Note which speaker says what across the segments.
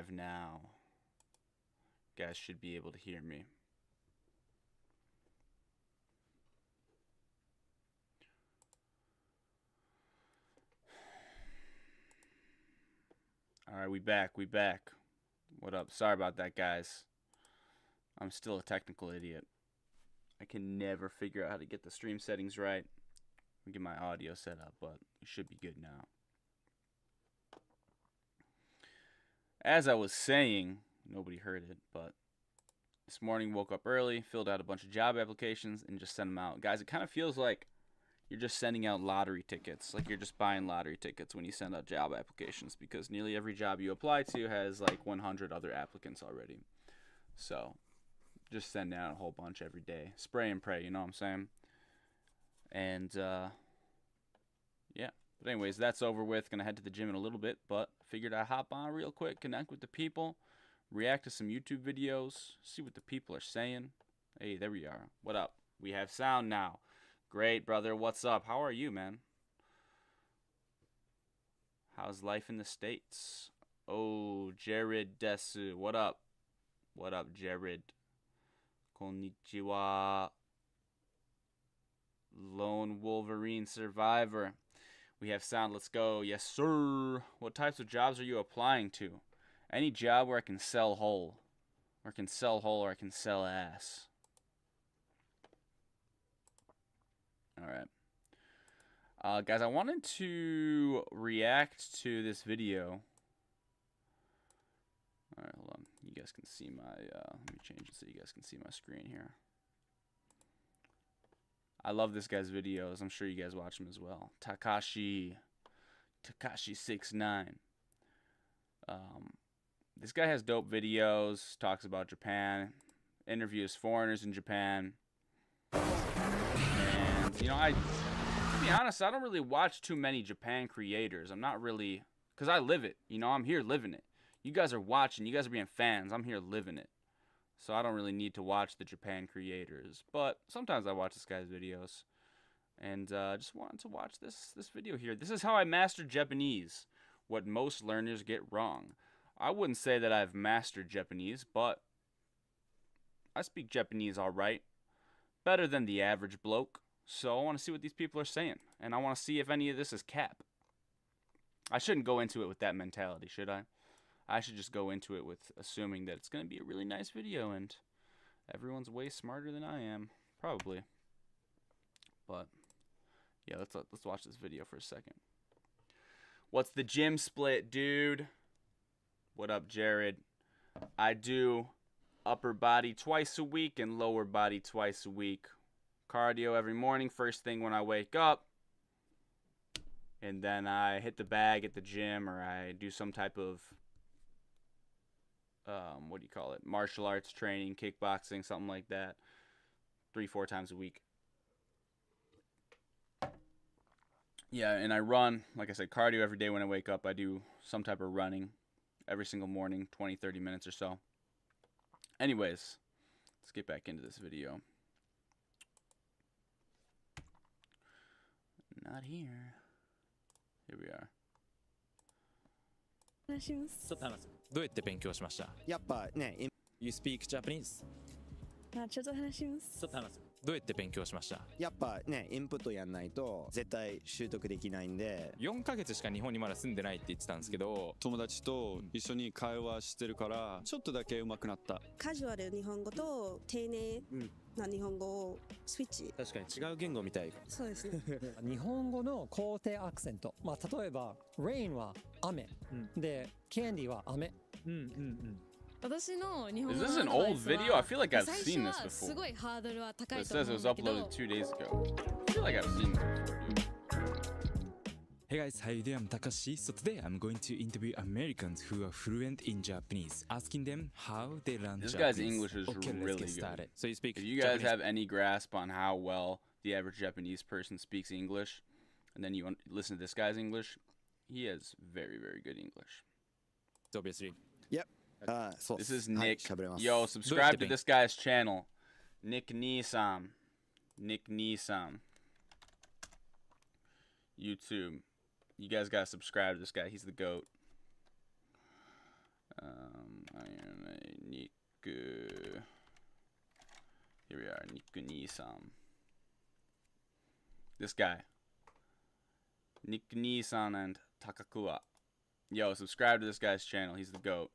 Speaker 1: live now. You guys should be able to hear me. Alright, we back. What up? Sorry about that, guys. I'm still a technical idiot. I can never figure out how to get the stream settings right. Get my audio set up, but it should be good now. As I was saying, nobody heard it, but this morning woke up early, filled out a bunch of job applications, and just sent them out. Guys, it kind of feels like you're just sending out lottery tickets. Like you're just buying lottery tickets when you send out job applications, because nearly every job you apply to has like 100 other applicants already. So just send out a whole bunch every day. Spray and pray, you know what I'm saying? And yeah. But anyways, that's over with. Gonna head to the gym in a little bit, but figured I'd hop on real quick, connect with the people, react to some YouTube videos, see what the people are saying. Hey, there we are. What up? We have sound now. Great, brother. What's up? How are you, man? How's life in the States? Oh, Jared Desu. What up? What up, Jared? Konnichiwa. Lone Wolverine Survivor. We have sound. Let's go. Yes, sir. What types of jobs are you applying to? Any job where I can sell whole. Or I can sell whole, or I can sell ass. Alright. Guys, I wanted to react to this video. Alright, hold on. You guys can see my, let me change it so you guys can see my screen here. I love this guy's videos. I'm sure you guys watch him as well. Takashi69. This guy has dope videos. Talks about Japan. Interviews foreigners in Japan. And, you know, to be honest, I don't really watch too many Japan creators. I'm not really, because I live it. You know, I'm here living it. You guys are watching. You guys are being fans. I'm here living it. So I don't really need to watch the Japan creators. But sometimes I watch this guy's videos. And just wanted to watch this video here. This is how I mastered Japanese. What most learners get wrong. I wouldn't say that I've mastered Japanese, but I speak Japanese all right. Better than the average bloke. So I want to see what these people are saying. And I want to see if any of this is cap. I shouldn't go into it with that mentality, should I? I should just go into it with assuming that it's going to be a really nice video and everyone's way smarter than I am. Probably. But yeah, let's watch this video for a second. What's the gym split, dude? What up, Jared? I do upper body twice a week and lower body twice a week. Cardio every morning, first thing when I wake up. And then I hit the bag at the gym, or I do some type of what do you call it? Martial arts training, kickboxing, something like that. 3-4 times a week. Yeah, and I run, like I said, cardio every day when I wake up. I do some type of running every single morning, 20-30 minutes or so. Anyways, let's get back into this video. Not here. Here we are.
Speaker 2: 話します。
Speaker 3: ちょっと話す。どうやって勉強しました？
Speaker 4: やっぱね、
Speaker 3: You speak Japanese?
Speaker 2: ちょっと話します。
Speaker 3: ちょっと話す。どうやって勉強しました？
Speaker 4: やっぱね、インプットやんないと絶対習得できないんで。
Speaker 3: 4ヶ月しか日本にまだ住んでないって言ってたんですけど、
Speaker 5: 友達と一緒に会話してるからちょっとだけ上手くなった。
Speaker 2: カジュアル日本語と丁寧な日本語をスイッチ。
Speaker 3: 確かに違う言語みたい。
Speaker 2: そうですね。
Speaker 6: 日本語の肯定アクセント。まあ例えば rain は雨、で candy は飴。
Speaker 2: 私の日本
Speaker 1: Is
Speaker 2: 語
Speaker 1: this an
Speaker 2: のアドバ
Speaker 1: old
Speaker 2: イスは
Speaker 1: video? I feel like I've
Speaker 2: 最
Speaker 1: seen
Speaker 2: 初
Speaker 1: this
Speaker 2: はす
Speaker 1: before.
Speaker 2: ごいハードルは高い
Speaker 1: It
Speaker 2: と思
Speaker 1: says
Speaker 2: う
Speaker 1: it
Speaker 2: ん
Speaker 1: was
Speaker 2: だけど
Speaker 1: uploaded 2 days ago. I feel like I've seen this before, dude.
Speaker 7: Hey guys, how you doing? I'm Takashi. So today I'm going to interview Americans who are fluent in Japanese, asking them how they learn
Speaker 1: This
Speaker 7: Japanese.
Speaker 1: guy's English is
Speaker 7: Okay,
Speaker 1: really
Speaker 7: let's get
Speaker 1: good.
Speaker 7: started.
Speaker 3: So you speak
Speaker 1: If you guys
Speaker 3: Japanese?
Speaker 1: have any grasp on how well the average Japanese person speaks English, and then you listen to this guy's English, he has very, very good English.
Speaker 3: Obviously.
Speaker 4: Yep. そう
Speaker 1: This is
Speaker 4: はい
Speaker 1: Nick.
Speaker 4: 喋れます。
Speaker 1: Yo, subscribe to this guy's channel. Nick Nisam. Nick Nisam. YouTube. You guys gotta subscribe to this guy. He's the GOAT. Here we are, Niku-ni-san. This guy. Niku-ni-san and Takakua. Yo, subscribe to this guy's channel. He's the GOAT.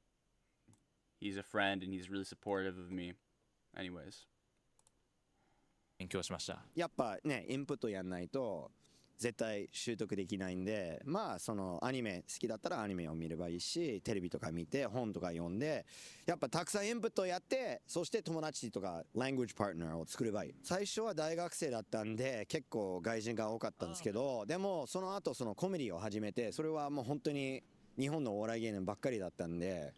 Speaker 1: He's a friend and he's really supportive of me. Anyways.
Speaker 3: 勉強しました。
Speaker 4: やっぱねインプットやんないと絶対習得できないんで、まあそのアニメ好きだったらアニメを見ればいいし、テレビとか見て本とか読んで、やっぱたくさんインプットやって、そして友達とか language partner を作ればいい。最初は大学生だったんで結構外人が多かったんですけど、でもその後そのコメディを始めて、それはもう本当に日本のお笑い芸人ばっかりだったんで、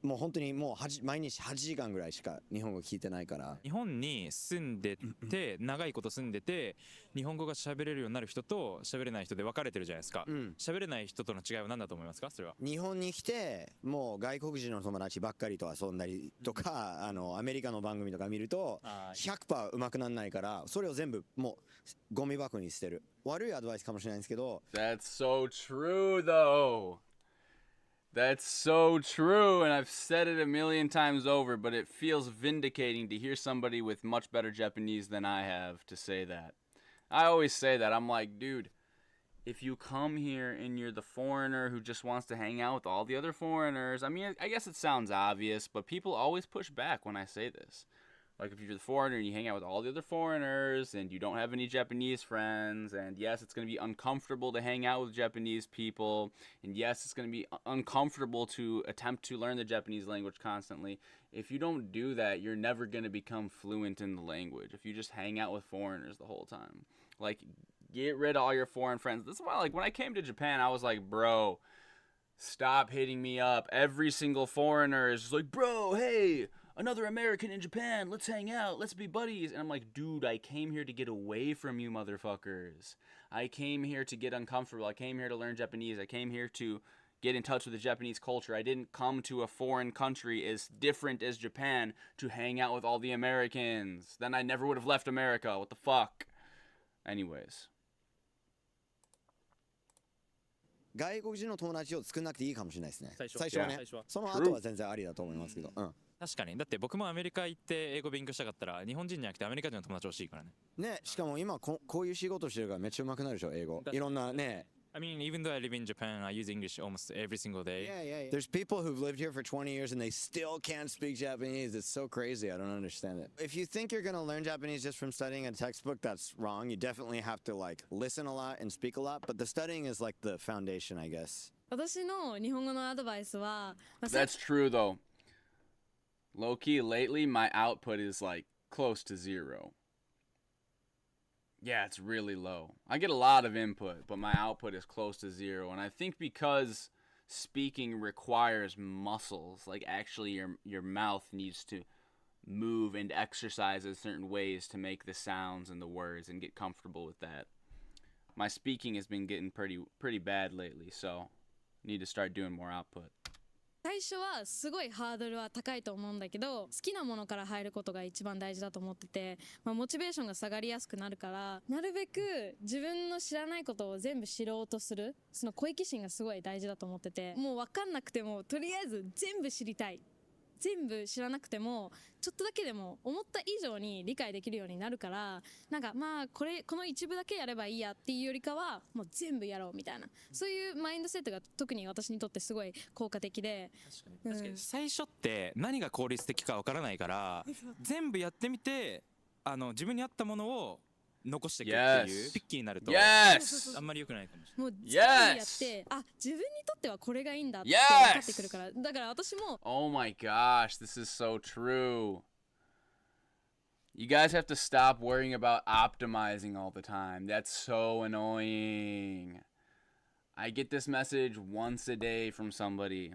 Speaker 4: もう本当にもう毎日8時間ぐらいしか日本語聞いてないから。
Speaker 3: 日本に住んでて長いこと住んでて日本語が喋れるようになる人と喋れない人で分かれてるじゃないですか。喋れない人との違いは何だと思いますか？それは
Speaker 4: 日本に来てもう外国人の友達ばっかりと遊んだりとかアメリカの番組とか見ると 100% うまくならないから、それを全部もうゴミ箱に捨てる。悪いアドバイスかもしれないんですけど。
Speaker 1: That's so true though. That's so true, and I've said it a million times over, but it feels vindicating to hear somebody with much better Japanese than I have to say that. I always say that. I'm like, dude, if you come here and you're the foreigner who just wants to hang out with all the other foreigners, I mean, I guess it sounds obvious, but people always push back when I say this. Like, if you're the foreigner and you hang out with all the other foreigners and you don't have any Japanese friends, and yes, it's going to be uncomfortable to hang out with Japanese people, and yes, it's going to be uncomfortable to attempt to learn the Japanese language constantly. If you don't do that, you're never going to become fluent in the language if you just hang out with foreigners the whole time. Like, get rid of all your foreign friends. This is why, like, when I came to Japan, I was like, bro, stop hitting me up. Every single foreigner is just like, bro, hey, another American in Japan, let's hang out, let's be buddies. And I'm like, dude, I came here to get away from you motherfuckers. I came here to get uncomfortable. I came here to learn Japanese. I came here to get in touch with the Japanese culture. I didn't come to a foreign country as different as Japan to hang out with all the Americans. Then I never would have left America. What the fuck? Anyways.
Speaker 4: 外国人の友達を作んなくていいかもしれないですね。
Speaker 3: 最初
Speaker 4: はね。
Speaker 3: 最初は
Speaker 4: その後は全然ありだと思いますけど。
Speaker 3: 確かに。だって僕もアメリカ行って英語勉強したかったら日本人じゃなくてアメリカ人の友達欲しいからね。
Speaker 4: ね、しかも今こういう仕事してるからめっちゃ上手くなるでしょ、英語。いろんなね。
Speaker 3: I mean, even though I live in Japan, I use English almost every single day.
Speaker 4: Yeah. There's people who've lived here for 20 years and they still can't speak Japanese. It's so crazy. I don't understand it. If you think you're going to learn Japanese just from studying a textbook, that's wrong. You definitely have to like listen a lot and speak a lot. But the studying is like the foundation, I guess.
Speaker 2: 私の日本語のアドバイスは、
Speaker 1: That's true though. Low key, lately my output is like close to zero. Yeah, it's really low. I get a lot of input, but my output is close to zero. And I think because speaking requires muscles, like actually your mouth needs to move and exercise in certain ways to make the sounds and the words and get comfortable with that. My speaking has been getting pretty bad lately, so need to start doing more output.
Speaker 2: 最初はすごいハードルは高いと思うんだけど、好きなものから入ることが一番大事だと思ってて、モチベーションが下がりやすくなるから、なるべく自分の知らないことを全部知ろうとする、その好奇心がすごい大事だと思ってて、もう分かんなくてもとりあえず全部知りたい、全部知らなくてもちょっとだけでも思った以上に理解できるようになるから、なんかまあこの一部だけやればいいやっていうよりかはもう全部やろうみたいな、そういうマインドセットが特に私にとってすごい効果的で。
Speaker 3: 確かに最初って何が効率的かわからないから全部やってみて自分に合ったものを残していくっていうピッキーになるとあんまり良くないかもしれない。
Speaker 2: もう全部やって、あ、自分にとってはこれがいいんだって分かってくるから。だから私も
Speaker 1: Oh my gosh, this is so true. You guys have to stop worrying about optimizing all the time. That's so annoying. I get this message once a day from somebody.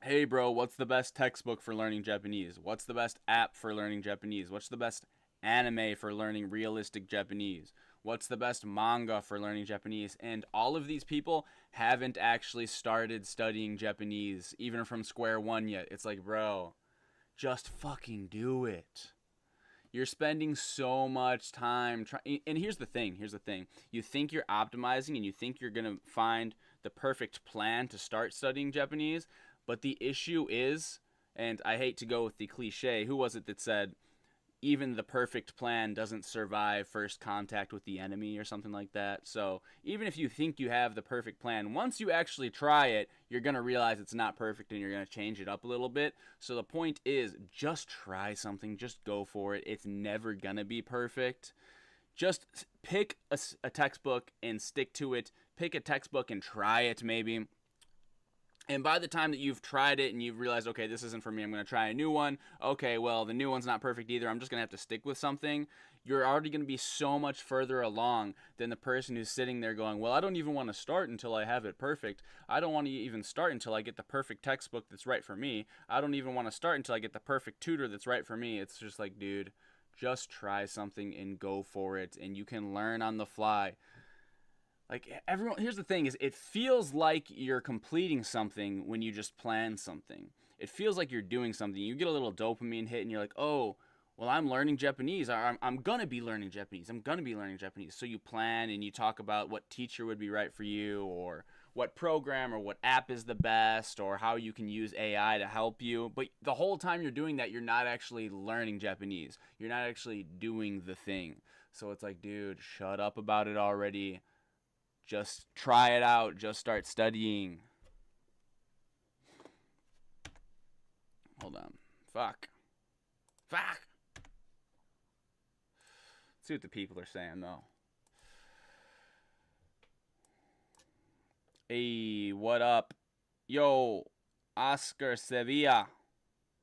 Speaker 1: Hey bro, what's the best textbook for learning Japanese? What's the best app for learning Japanese? What's the best anime for learning realistic Japanese? What's the best manga for learning Japanese? And all of these people haven't actually started studying Japanese, even from square one yet. It's like, bro, just fucking do it. You're spending so much time trying. And here's the thing. You think you're optimizing and you think you're going to find the perfect plan to start studying Japanese. But the issue is And I hate to go with the cliche. Who was it that said, even the perfect plan doesn't survive first contact with the enemy or something like that? So even if you think you have the perfect plan, once you actually try it, you're going to realize it's not perfect and you're going to change it up a little bit. So the point is, just try something. Just go for it. It's never going to be perfect. Just pick a textbook and stick to it. Pick a textbook and try it maybe. And by the time that you've tried it and you've realized, okay, this isn't for me, I'm going to try a new one. Okay, well, the new one's not perfect either. I'm just going to have to stick with something. You're already going to be so much further along than the person who's sitting there going, well, I don't even want to start until I have it perfect. I don't want to even start until I get the perfect textbook that's right for me. I don't even want to start until I get the perfect tutor that's right for me. It's just like, dude, just try something and go for it, and you can learn on the fly. Like, everyone, here's the thing is, it feels like you're completing something when you just plan something. It feels like you're doing something. You get a little dopamine hit and you're like, oh, well, I'm learning Japanese. I'm going to be learning Japanese. I'm going to be learning Japanese. So you plan and you talk about what teacher would be right for you, or what program or what app is the best, or how you can use AI to help you. But the whole time you're doing that, you're not actually learning Japanese. You're not actually doing the thing. So it's like, dude, shut up about it already. Just try it out. Just start studying. Hold on. Fuck. Let's see what the people are saying, though. Hey, what up? Yo, Oscar Sevilla.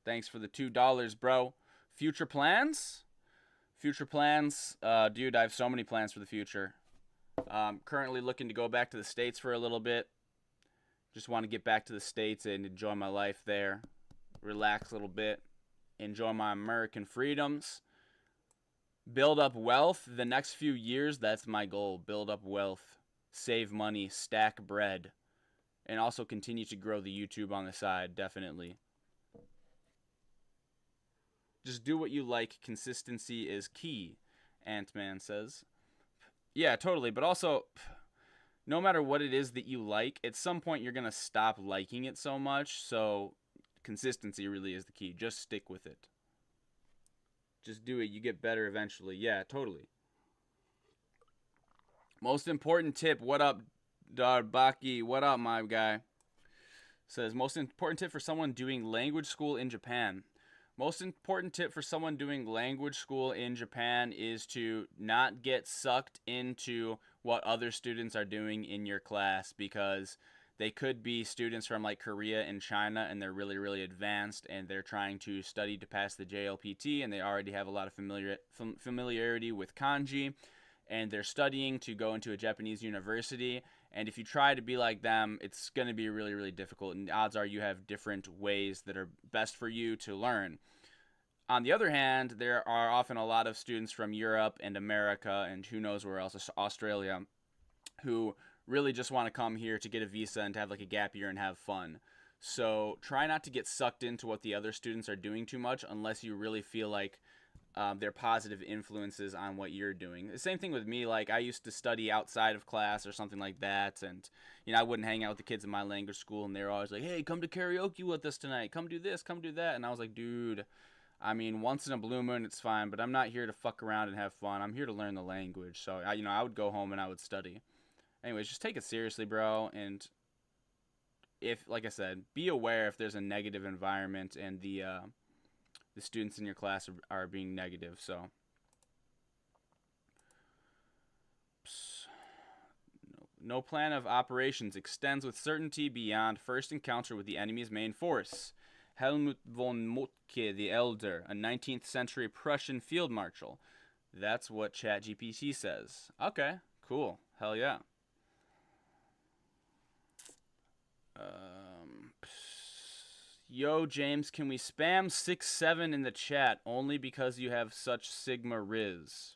Speaker 1: Thanks for the $2, bro. Future plans? Future plans? Dude, I have so many plans for the future. Currently looking to go back to the States for a little bit. Just want to get back to the States and enjoy my life there. Relax a little bit. Enjoy my American freedoms. Build up wealth. The next few years, that's my goal. Build up wealth. Save money. Stack bread. And also continue to grow the YouTube on the side, definitely. Just do what you like. Consistency is key, Ant-Man says. Yeah, totally. But also, no matter what it is that you like, at some point you're going to stop liking it so much. So consistency really is the key. Just stick with it. Just do it. You get better eventually. Yeah, totally. Most important tip. What up, Darbaki? What up, my guy? Says, most important tip for someone doing language school in Japan. Most important tip for someone doing language school in Japan is to not get sucked into what other students are doing in your class, because they could be students from like Korea and China, and they're really, really advanced, and they're trying to study to pass the JLPT, and they already have a lot of familiarity with kanji, and they're studying to go into a Japanese university. And if you try to be like them, it's going to be really, really difficult. And odds are you have different ways that are best for you to learn. On the other hand, there are often a lot of students from Europe and America and who knows where else, Australia, who really just want to come here to get a visa and to have like a gap year and have fun. So try not to get sucked into what the other students are doing too much unless you really feel like they're positive influences on what you're doing. The same thing with me. Like, I used to study outside of class or something like that, and you know, I wouldn't hang out with the kids in my language school, and they're always like, hey, come to karaoke with us tonight, come do this, come do that. And I was like, dude, I mean, once in a blue moon it's fine, but I'm not here to fuck around and have fun. I'm here to learn the language. So I would go home and I would study. Anyways, just take it seriously, bro. And if, like I said, be aware if there's a negative environment and the students in your class are being negative. So no plan of operations extends with certainty beyond first encounter with the enemy's main force. Helmut von Moltke the Elder, a 19th century Prussian field marshal. That's what ChatGPT says. Okay, cool. Hell yeah. Yo, James, can we spam 6-7 in the chat only because you have such Sigma Riz?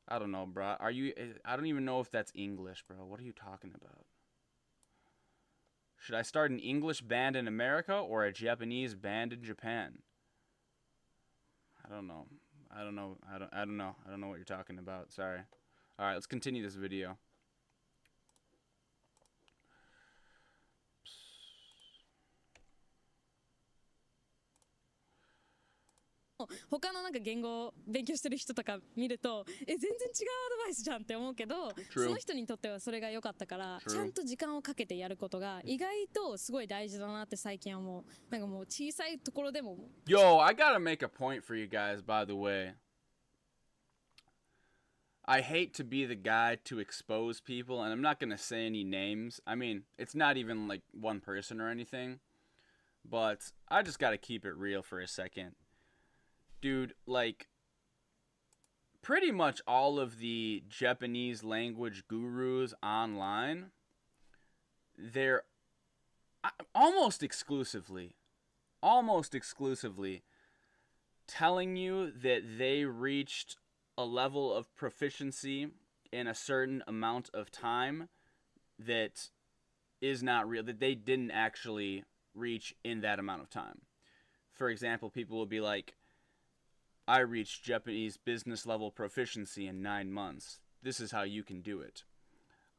Speaker 1: I don't know, bro. I don't even know if that's English, bro. What are you talking about? Should I start an English band in America or a Japanese band in Japan? I don't know. I don't know what you're talking about. Sorry. All right, let's continue this video.
Speaker 2: 他のなんか言語を勉強してる人とか見ると全然違うアドバイスじゃんって思うけど、その人にとってはそれが良かったから、ちゃんと時間をかけてやることが意外とすごい大事だなって最近は思う。なんかもう小さいところでも。
Speaker 1: Yo, I gotta make a point for you guys, by the way. I hate to be the guy to expose people, and I'm not gonna say any names. I mean, it's not even like one person or anything, but I just gotta keep it real for a second. Dude, like, pretty much all of the Japanese language gurus online, they're almost exclusively telling you that they reached a level of proficiency in a certain amount of time that is not real, that they didn't actually reach in that amount of time. For example, people will be like, I reached Japanese business level proficiency in 9 months. This is how you can do it.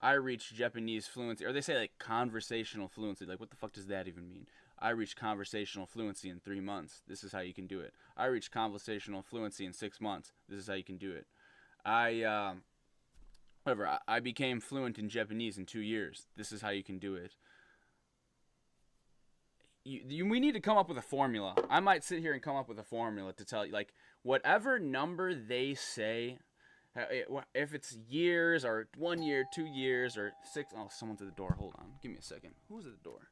Speaker 1: I reached Japanese fluency, or they say like conversational fluency. Like, what the fuck does that even mean? I reached conversational fluency in 3 months. This is how you can do it. I reached conversational fluency in 6 months. This is how you can do it. I became fluent in Japanese in 2 years. This is how you can do it. We need to come up with a formula. I might sit here and come up with a formula to tell you, like, whatever number they say, if it's years or 1 year, 2 years, or 6. Oh, someone's at the door. Hold on. Give me a second. Who's at the door?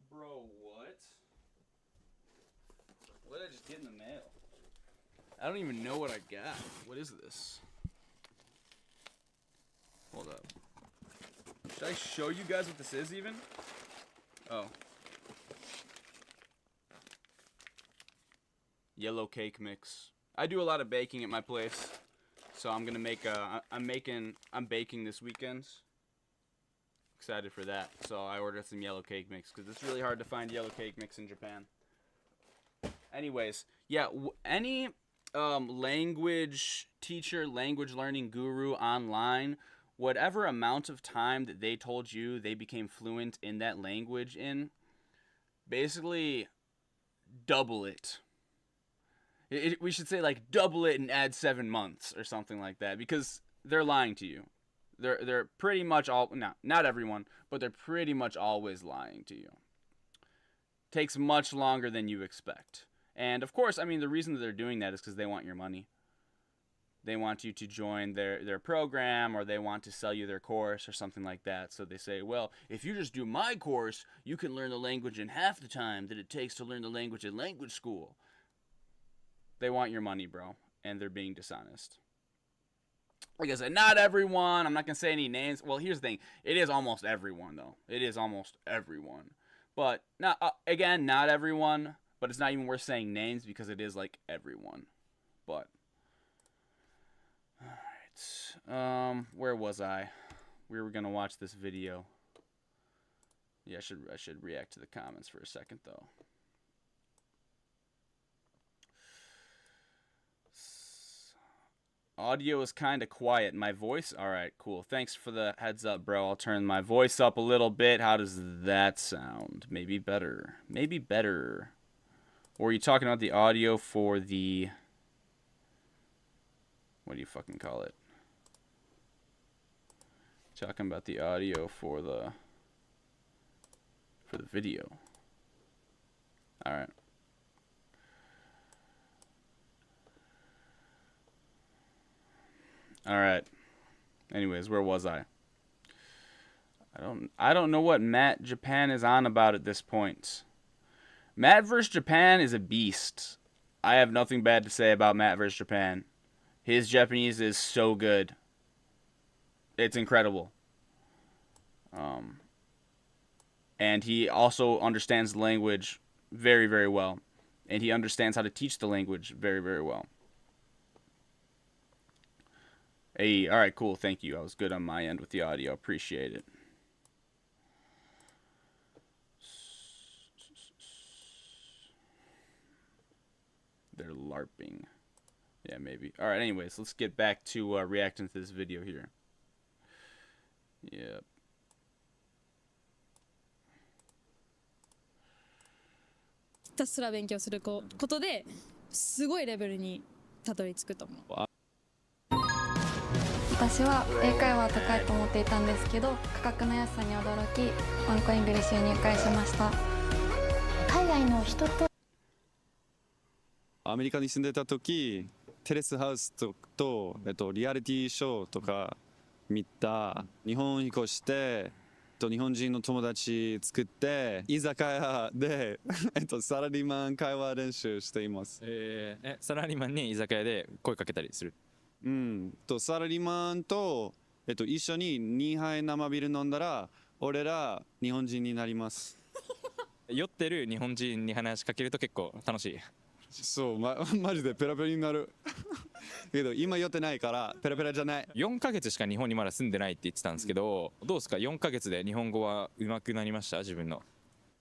Speaker 1: Bro, what? What did I just get in the mail? I don't even know what I got. What is this? Hold up. Should I show you guys what this is even? Oh. Yellow cake mix. I do a lot of baking at my place. So I'm gonna make I'm baking this weekend. Excited for that. So I ordered some yellow cake mix because it's really hard to find yellow cake mix in Japan. Anyways, yeah, any language teacher, language learning guru online, whatever amount of time that they told you they became fluent in that language in, basically double it. We should say like double it and add 7 months or something like that, because they're lying to you. They're pretty much all, not everyone, but they're pretty much always lying to you. Takes much longer than you expect. And of course, I mean, the reason that they're doing that is because they want your money. They want you to join their program, or they want to sell you their course or something like that. So they say, well, if you just do my course, you can learn the language in half the time that it takes to learn the language in language school. They want your money, bro, and they're being dishonest. Like I said, not everyone. I'm not going to say any names. Well, here's the thing. It is almost everyone, though. It is almost everyone. But, again, not everyone. But it's not even worth saying names because it is, like, everyone. But, alright. Where was I? We were going to watch this video. Yeah, I should react to the comments for a second, though. Audio is kind of quiet. My voice? Alright, cool. Thanks for the heads up, bro. I'll turn my voice up a little bit. How does that sound? Maybe better. Maybe better. Or are you talking about the audio for the... What do you fucking call it? Talking about the audio for the video. Alright. Alright. Anyways, where was I? I don't know what Matt Japan is on about at this point. Matt vs. Japan is a beast. I have nothing bad to say about Matt vs. Japan. His Japanese is so good. It's incredible. And he also understands the language very, very well. And he understands how to teach the language very, very well. Hey, alright, cool, thank you. I was good on my end with the audio. Appreciate it. They're LARPing. Yeah, maybe. All right, anyways, let's get back to reacting to this video here. Yeah.
Speaker 2: ひたすら勉強することですごいレベルにたどり着くと思う。
Speaker 8: 私は英会話は高いと思っていたんですけど、価格の安さに驚き、ワンコイングリッシュに入会しました。海外の人と
Speaker 5: アメリカに住んでた時、テレスハウスとリアリティショーとか見た。日本に越して日本人の友達作って居酒屋でサラリーマン会話練習しています。
Speaker 3: サラリーマンに居酒屋で声かけたりする？
Speaker 5: サラリーマンと、一緒に2杯生ビール飲んだら俺ら日本人になります。
Speaker 3: 酔ってる日本人に話しかけると結構楽しい。
Speaker 5: そう、マジでペラペラになる。けど今酔ってないからペラペラじゃない。
Speaker 3: 4ヶ月しか日本にまだ住んでないって言ってたんですけど、どうですか4ヶ月で日本語は上手くなりました自分の？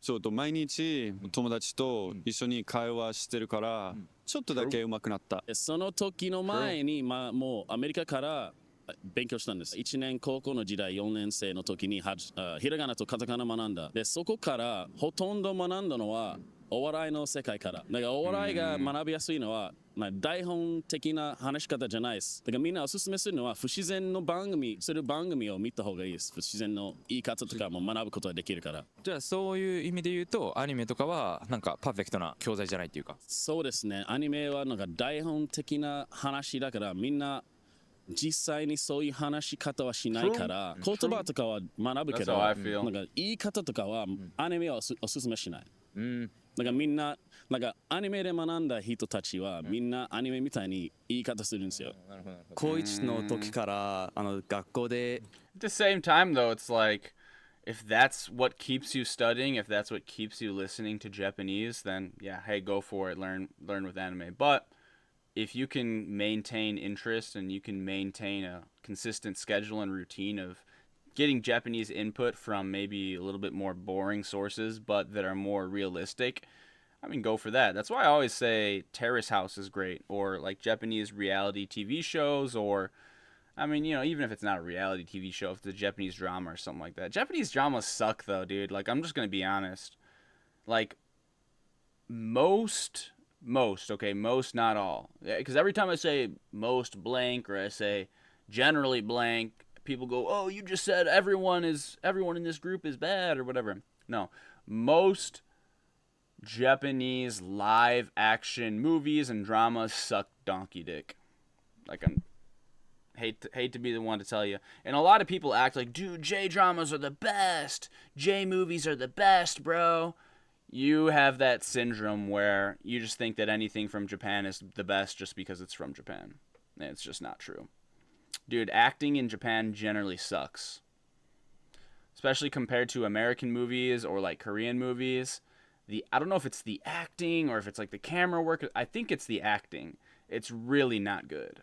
Speaker 5: そうと毎日友達と一緒に会話してるから、ちょっとだけ上手くなった。
Speaker 9: その時の前に、もうアメリカから勉強したんです。1年高校の時代4年生の時にひらがなとカタカナ学んだ。でそこからほとんど学んだのはお笑いの世界から。だからお笑いが学びやすいのは台本的な話し方じゃないです。だからみんなおすすめするのは不自然の番組を見た方がいいです。不自然の言い方とかも学ぶことができるから。
Speaker 3: じゃあそういう意味で言うとアニメとかはなんかパーフェクトな教材じゃないっていうか？
Speaker 9: そうですね。アニメはなんか台本的な話だからみんな実際にそういう話し方はしないから言葉とかは学ぶけど、なんか言い方とかはアニメはおすすめしない。だからみんななんかアニメで学んだ人たちはみんなアニメみたいに言い方するんですよ。
Speaker 10: 高一の時から学校で。
Speaker 1: At the same time though, it's like if that's what keeps you studying, if that's what keeps you listening to Japanese, then yeah, hey, go for it. Learn with anime. But if you can maintain interest and you can maintain a consistent schedule and routine of getting Japanese input from maybe a little bit more boring sources, but that are more realistic, I mean, go for that. That's why I always say Terrace House is great, or like Japanese reality TV shows, or, I mean, you know, even if it's not a reality TV show, if it's a Japanese drama or something like that. Japanese dramas suck, though, dude. Like, I'm just going to be honest. Like, most, not all. Because every time I say most blank, or I say generally blank, people go, oh, you just said everyone in this group is bad or whatever. No, most Japanese live action movies and dramas suck donkey dick. Like, I'm hate to be the one to tell you. And a lot of people act like, dude, J dramas are the best. J movies are the best, bro. You have that syndrome where you just think that anything from Japan is the best just because it's from Japan. And it's just not true. Dude, acting in Japan generally sucks. Especially compared to American movies or like Korean movies. I don't know if it's the acting or if it's like the camera work. I think it's the acting. It's really not good.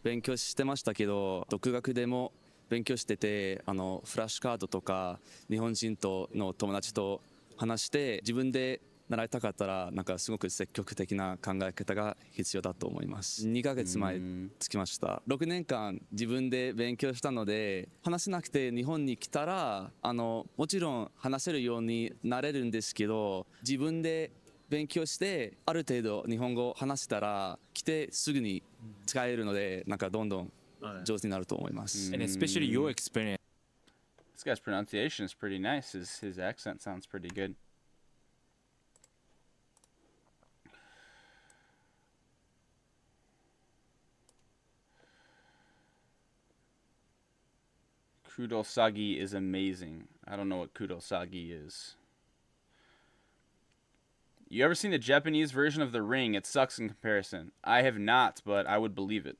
Speaker 10: 勉強してましたけど、独学でも勉強してて、フラッシュカードとか日本人の友達と話して自分で習いたかったらなんかすごく積極的な考え方が必要だと思います。2ヶ月前着きました。6年間自分で勉強したので話せなくて日本に来たらもちろん話せるようになれるんですけど、自分で勉強してある程度日本語を話せたら来てすぐに使えるのでなんかどんどん上手になると思います。
Speaker 3: And especially your experience.
Speaker 1: This guy's pronunciation is pretty nice. His accent sounds pretty good. Kudosagi is amazing. I don't know what Kudosagi is. You ever seen the Japanese version of The Ring? It sucks in comparison. I have not, but I would believe it.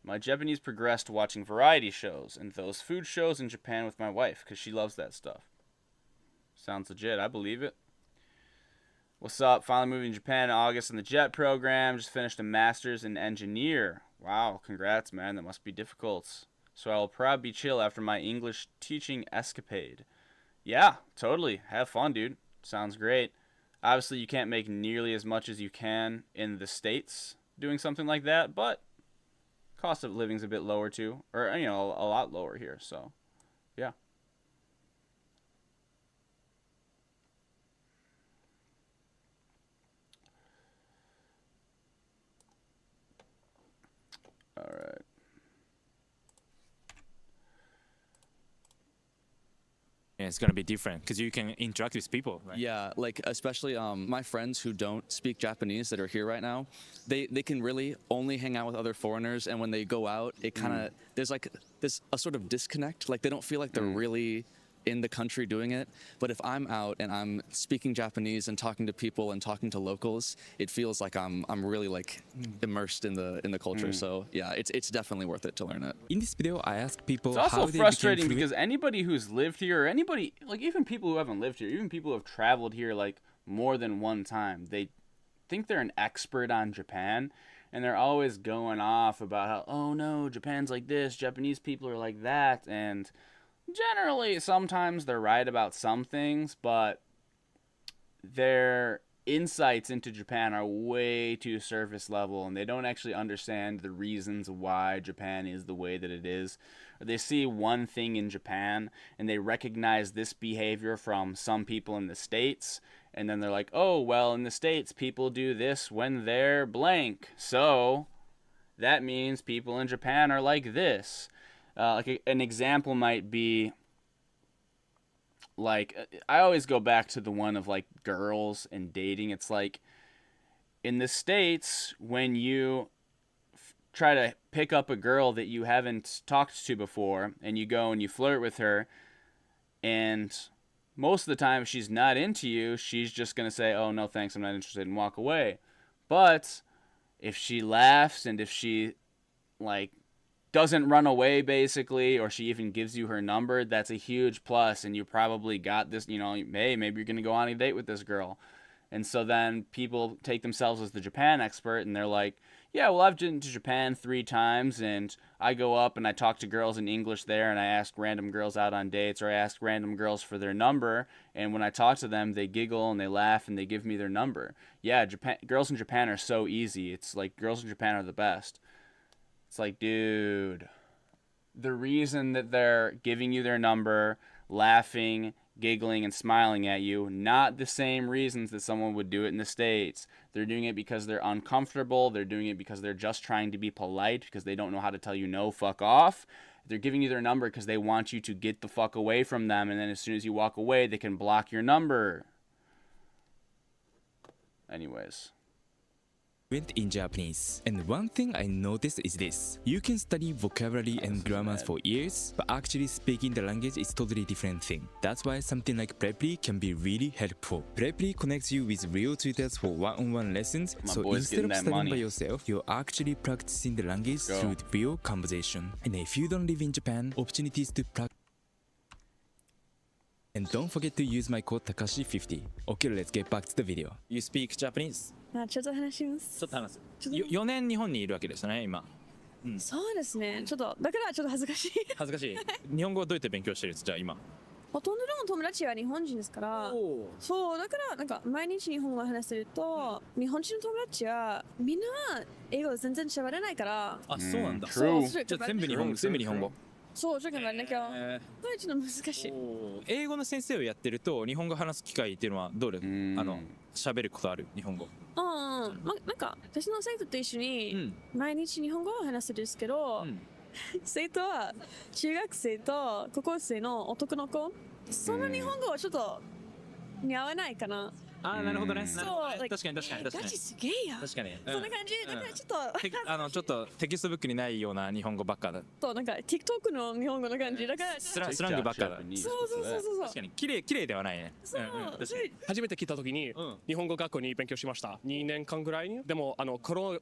Speaker 1: My Japanese progressed watching variety shows and those food shows in Japan with my wife because she loves that stuff. Sounds legit. I believe it. What's up? Finally moving to Japan in August in the JET program. Just finished a master's in engineer. Wow, congrats, man. That must be difficult. So I will probably be chill after my English teaching escapade. Yeah, totally. Have fun, dude. Sounds great. Obviously, you can't make nearly as much as you can in the States doing something like that, but cost of living's a bit lower too, or a lot lower here. So, yeah. All right.
Speaker 7: And it's gonna be different because you can interact with people, right?
Speaker 10: Yeah, like especially my friends who don't speak Japanese that are here right now, they can really only hang out with other foreigners, and when they go out, it kind of there's a sort of disconnect. Like they don't feel like they're really in the country doing it. But if I'm out and I'm speaking Japanese and talking to people and talking to locals, it feels like I'm really like immersed in the culture. So yeah, it's definitely worth it to learn it.
Speaker 7: In this video, I ask people
Speaker 1: It's also
Speaker 7: how they
Speaker 1: frustrating
Speaker 7: became
Speaker 1: because anybody who's lived here, or anybody, like even people who haven't lived here, even people who have traveled here like more than one time, they think they're an expert on Japan, and they're always going off about how, oh no, Japan's like this, Japanese people are like that, and generally sometimes they're right about some things, but their insights into Japan are way too surface level, and they don't actually understand the reasons why Japan is the way that it is. They see one thing in Japan and they recognize this behavior from some people in the States, and then they're like, oh well, in the States people do this when they're blank, so that means people in Japan are like this. An example might be, like, I always go back to the one of, like, girls and dating. It's like, in the States, when you try to pick up a girl that you haven't talked to before, and you go and you flirt with her, and most of the time, if she's not into you, she's just going to say, oh, no, thanks, I'm not interested, and walk away. But if she laughs and if she, like, doesn't run away basically, or she even gives you her number, that's a huge plus, and you probably got this, hey, maybe you're gonna go on a date with this girl. And so then people take themselves as the Japan expert, and they're like, yeah, well, I've been to Japan 3 times, and I go up and I talk to girls in English there, and I ask random girls out on dates, or I ask random girls for their number, and when I talk to them, they giggle and they laugh and they give me their number. Yeah, girls in Japan are so easy. It's like girls in Japan are the best. It's like, dude, the reason that they're giving you their number, laughing, giggling, and smiling at you, not the same reasons that someone would do it in the States. They're doing it because they're uncomfortable. They're doing it because they're just trying to be polite, because they don't know how to tell you no, fuck off. They're giving you their number because they want you to get the fuck away from them, and then as soon as you walk away, they can block your number. Anyways.
Speaker 7: Went in Japanese, and one thing I noticed is this: you can study vocabulary and grammars for years, but actually speaking the language is totally different thing. That's why something like Preply can be really helpful. Preply connects you with real tutors for one-on-one lessons, so instead of studying by yourself, you're actually practicing the language through real conversation. And if you don't live in Japan, opportunities to practice. And don't forget to use my code Takashi50. Okay, let's get back to the video.
Speaker 3: You speak Japanese?
Speaker 2: ちょっと話します。
Speaker 3: ちょっと話す。4年日本にいるわけですね、今。
Speaker 2: そうですね。ちょっとだからちょっと恥ずかしい。
Speaker 3: 恥ずかしい。日本語はどうやって勉強してるんですか、じゃあ今。
Speaker 2: ほとんどの友達は日本人ですから、そうだからなんか毎日日本語を話してると、日本人の友達はみんな英語全然喋れないから。
Speaker 3: あ、そうなんだ。
Speaker 2: そう。
Speaker 3: じゃあ全部日本語。
Speaker 2: そう、ちょっと待ってなきゃ。これちょっと難しい。
Speaker 3: 英語の先生をやってると日本語話す機会っていうのはどうですか？喋ることある日本語。
Speaker 2: なんか私の生徒と一緒に毎日日本語を話すんですけど、生徒は中学生と高校生の男の子、その日本語はちょっと似合わないかな。
Speaker 3: ああ、なるほどね。
Speaker 2: そう、
Speaker 3: 確かに。
Speaker 2: ガチすげえや。
Speaker 3: 確かに。
Speaker 2: そんな感じ。だからちょっと
Speaker 3: ちょっとテキストブックにないような日本語ばっかだ。
Speaker 2: となんか TikTok の日本語の感じだから。
Speaker 3: スラングばっかだ。
Speaker 2: そう。
Speaker 3: 確かに綺麗ではないね。
Speaker 2: そう。
Speaker 11: 初めて来た時に日本語学校に勉強しました。2年間ぐらいに。でもコロ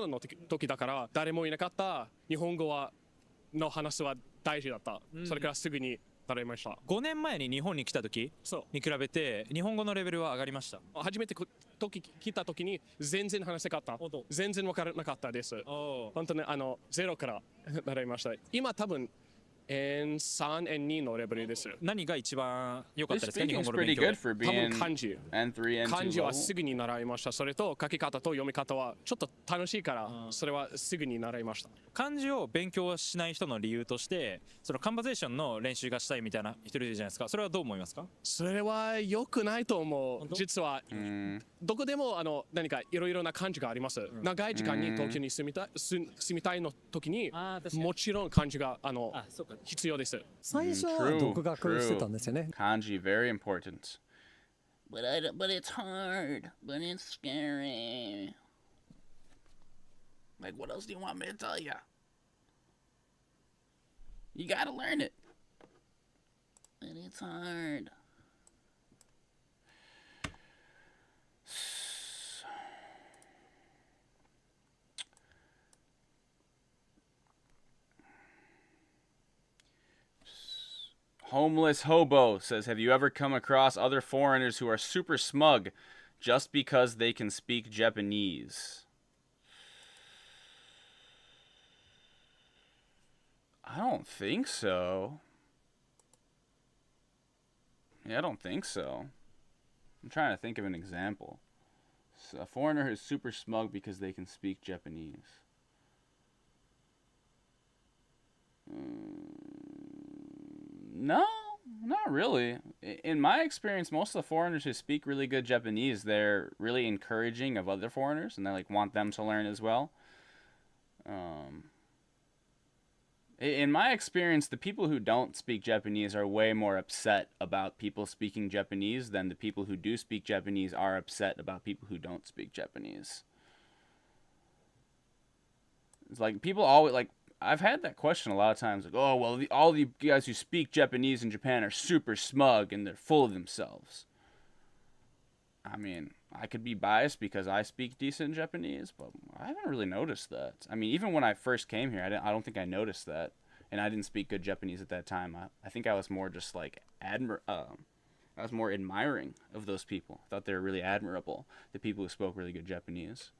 Speaker 11: ナの時だから誰もいなかった。日本語の話は大事だった。それからすぐに。
Speaker 3: 5年前に日本に来た時に比べて日本語のレベルは上がりました。
Speaker 11: 初めて来た時に全然話せなかった。全然分からなかったです。本当にゼロから習いました。今多分 N3、N2 のレベルです。
Speaker 3: 何が一番良かっ
Speaker 1: His
Speaker 3: たですか、日本
Speaker 1: speaking's
Speaker 3: 語の勉
Speaker 1: pretty
Speaker 3: 強で
Speaker 1: good。for
Speaker 11: 多分
Speaker 1: being
Speaker 11: 漢字。
Speaker 1: N3, N2
Speaker 11: 漢字は
Speaker 1: level.
Speaker 11: すぐに習いました。それと書き方と読み方はちょっと楽しいから、それはすぐに習いました。
Speaker 3: 漢字を勉強しない人の理由として、そのカンバゼーションの練習がしたいみたいな人いるじゃないですか。それはどう思いますか？
Speaker 11: それは良くないと思う。実は、どこでも何かいろいろな漢字があります。長い時間に東京に住みたいの時に、もちろん漢字が必要です。
Speaker 6: 最初は独学してたんですよね。
Speaker 1: Kanji, very important.
Speaker 12: But it's hard. But it's scary.
Speaker 1: Like, what else do you want me to tell you? You gotta learn it.
Speaker 12: But it's hard.
Speaker 1: Homeless Hobo says, have you ever come across other foreigners who are super smug just because they can speak Japanese? I don't think so. Yeah, I don't think so. I'm trying to think of an example. So a foreigner who's super smug because they can speak Japanese. No, not really. In my experience, most of the foreigners who speak really good Japanese, they're really encouraging of other foreigners, and they like want them to learn as well. In my experience, the people who don't speak Japanese are way more upset about people speaking Japanese than the people who do speak Japanese are upset about people who don't speak Japanese. It's like people always like, I've had that question a lot of times, like, oh, well, all the guys who speak Japanese in Japan are super smug and they're full of themselves. I mean, I could be biased because I speak decent Japanese, but I haven't really noticed that. I mean, even when I first came here, I don't think I noticed that, and I didn't speak good Japanese at that time. I think I was more just like I was more admiring of those people. I thought they were really admirable, the people who spoke really good Japanese.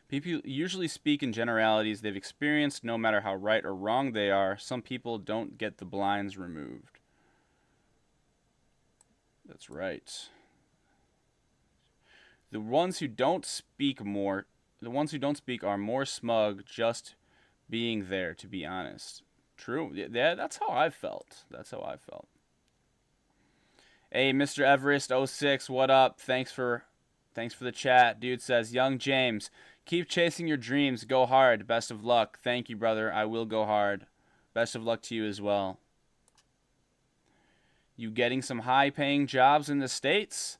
Speaker 1: People usually speak in generalities they've experienced, no matter how right or wrong they are. Some people don't get the blinds removed. That's right. The ones who don't speak are more smug just being there, to be honest. True. Yeah, that's how I felt. Hey, Mr. Everest 06, what up? Thanks for the chat. Dude says, Young James, keep chasing your dreams. Go hard. Best of luck. Thank you, brother. I will go hard. Best of luck to you as well. You getting some high-paying jobs in the States?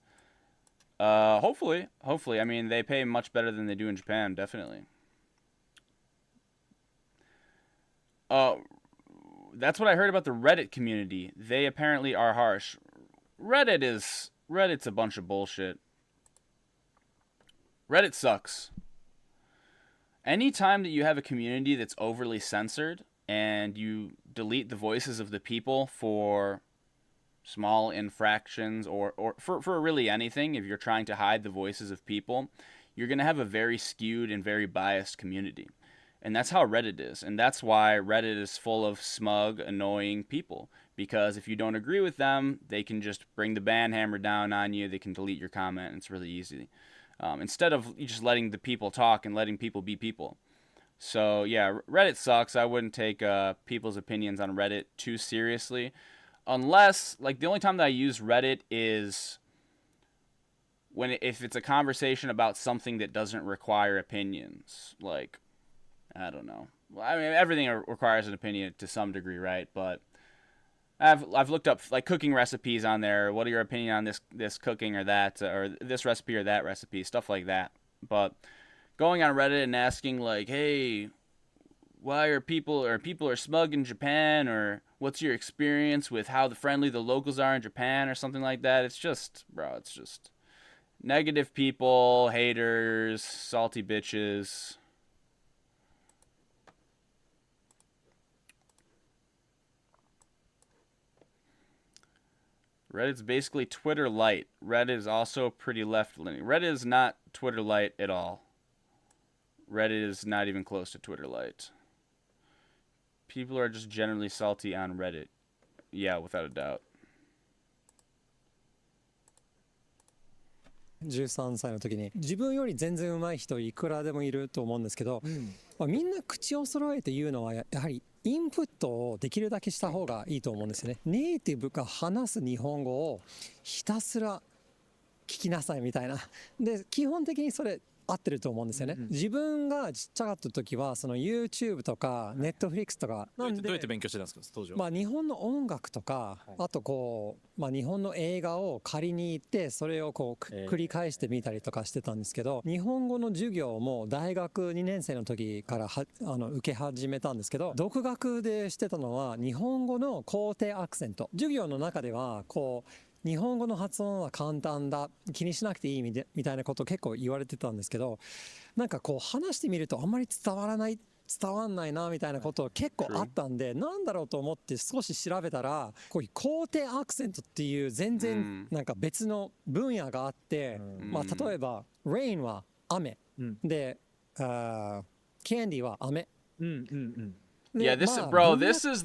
Speaker 1: Hopefully. I mean, they pay much better than they do in Japan, definitely. That's what I heard about the Reddit community. They apparently are harsh. Reddit's a bunch of bullshit. Reddit sucks. Anytime that you have a community that's overly censored and you delete the voices of the people for small infractions or for really anything, if you're trying to hide the voices of people, you're going to have a very skewed and very biased community. And that's how Reddit is. And that's why Reddit is full of smug, annoying people. Because if you don't agree with them, they can just bring the ban hammer down on you. They can delete your comment. And it's really easy. Instead of just letting the people talk and letting people be people. So, yeah, Reddit sucks. I wouldn't take people's opinions on Reddit too seriously. Unless, like, the only time that I use Reddit is if it's a conversation about something that doesn't require opinions. Like, I don't know. Well, I mean, everything requires an opinion to some degree, right? But I've looked up like cooking recipes on there. What are your opinion on this cooking or that, or this recipe or that recipe, stuff like that. But going on Reddit and asking like, hey, why are people are smug in Japan, or what's your experience with how friendly the locals are in Japan, or something like that? It's just, bro, it's just negative people, haters, salty bitches. Reddit's basically Twitter light. Reddit is also pretty left-leaning. Reddit is not Twitter light at all. Reddit is not even close to Twitter Lite. People are just generally salty on Reddit. Yeah, without a doubt.
Speaker 6: 13歳の時に自分より全然上手い人いくらでもいると思うんですけど、みんな口を揃えて言うのはやはりインプットをできるだけした方がいいと思うんですよね。ネイティブが話す日本語をひたすら聞きなさいみたいな。で基本的にそれ合ってると思うんですよね。自分がちっちゃかった時はその YouTube とか Netflix とか
Speaker 3: どうやって勉強してたんですか当時は。
Speaker 6: まあ日本の音楽とか、あとこう、まあ、日本の映画を借りに行ってそれをこう繰り返してみたりとかしてたんですけど、日本語の授業も大学2年生の時から受け始めたんですけど、独学でしてたのは日本語の肯定アクセント。授業の中ではこう日本語の発音は簡単だ、気にしなくていいみたいなことを結構言われてたんですけど、なんかこう話してみるとあんまり伝わんないなみたいなこと結構あったんで、なんだろうと思って少し調べたら、こういう肯定アクセントっていう全然なんか別の分野があって、まあ例えば rain は雨、で、candy は飴。
Speaker 1: Yeah, this is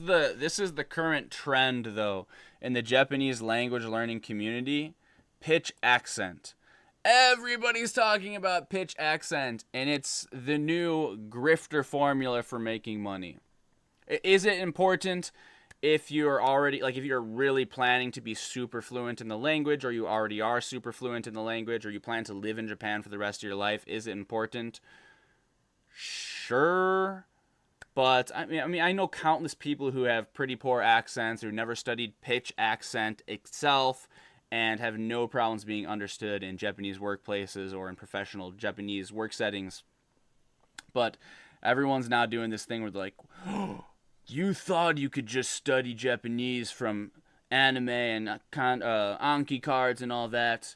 Speaker 1: the current trend though in the Japanese language learning community. Pitch accent. Everybody's talking about pitch accent, and it's the new grifter formula for making money. Is it important if you're already, like, if you're really planning to be super fluent in the language, or you already are super fluent in the language, or you plan to live in Japan for the rest of your life? Is it important? Sure. But I mean, I know countless people who have pretty poor accents, who never studied pitch accent itself, and have no problems being understood in Japanese workplaces or in professional Japanese work settings. But everyone's now doing this thing where they're like, oh, you thought you could just study Japanese from anime and Anki cards and all that.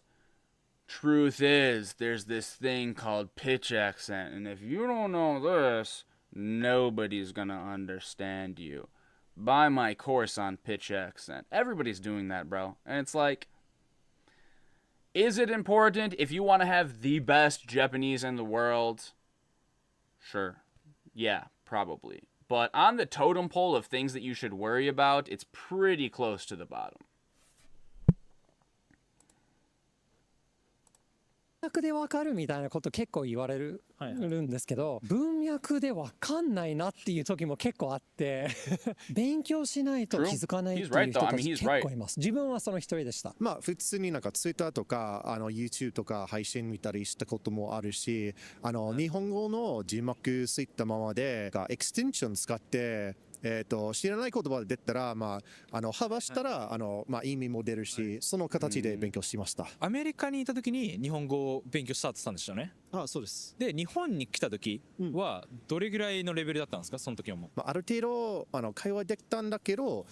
Speaker 1: Truth is, there's this thing called pitch accent, and if you don't know this, nobody's gonna understand you. Buy my course on pitch accent. Everybody's doing that, bro. And it's like, is it important if you want to have the best Japanese in the world? Sure. Yeah, probably. But on the totem pole of things that you should worry about, it's pretty close to the bottom.
Speaker 6: 文脈でわかるみたいなこと結構言われるんですけど、文脈でわかんないなっていう時も結構あって勉強しないと気づかないっていう人たち結構います。自分はその一人でした。
Speaker 13: まあ普通になんか Twitter とかYouTube とか配信見たりしたこともあるし、日本語の字幕ついたままでエクステンション使って知らない言葉で出たら、まあ、幅したら、まあ、意味も出るし、その形で勉強しました。
Speaker 3: アメリカにいた時に日本語を勉強スタートしたんでしたよね。
Speaker 13: あ、そうです。
Speaker 3: で、日本に来た時はどれぐらいのレベルだったんですか、その時はもう。
Speaker 13: まあ、ある程度会話できたんだけど、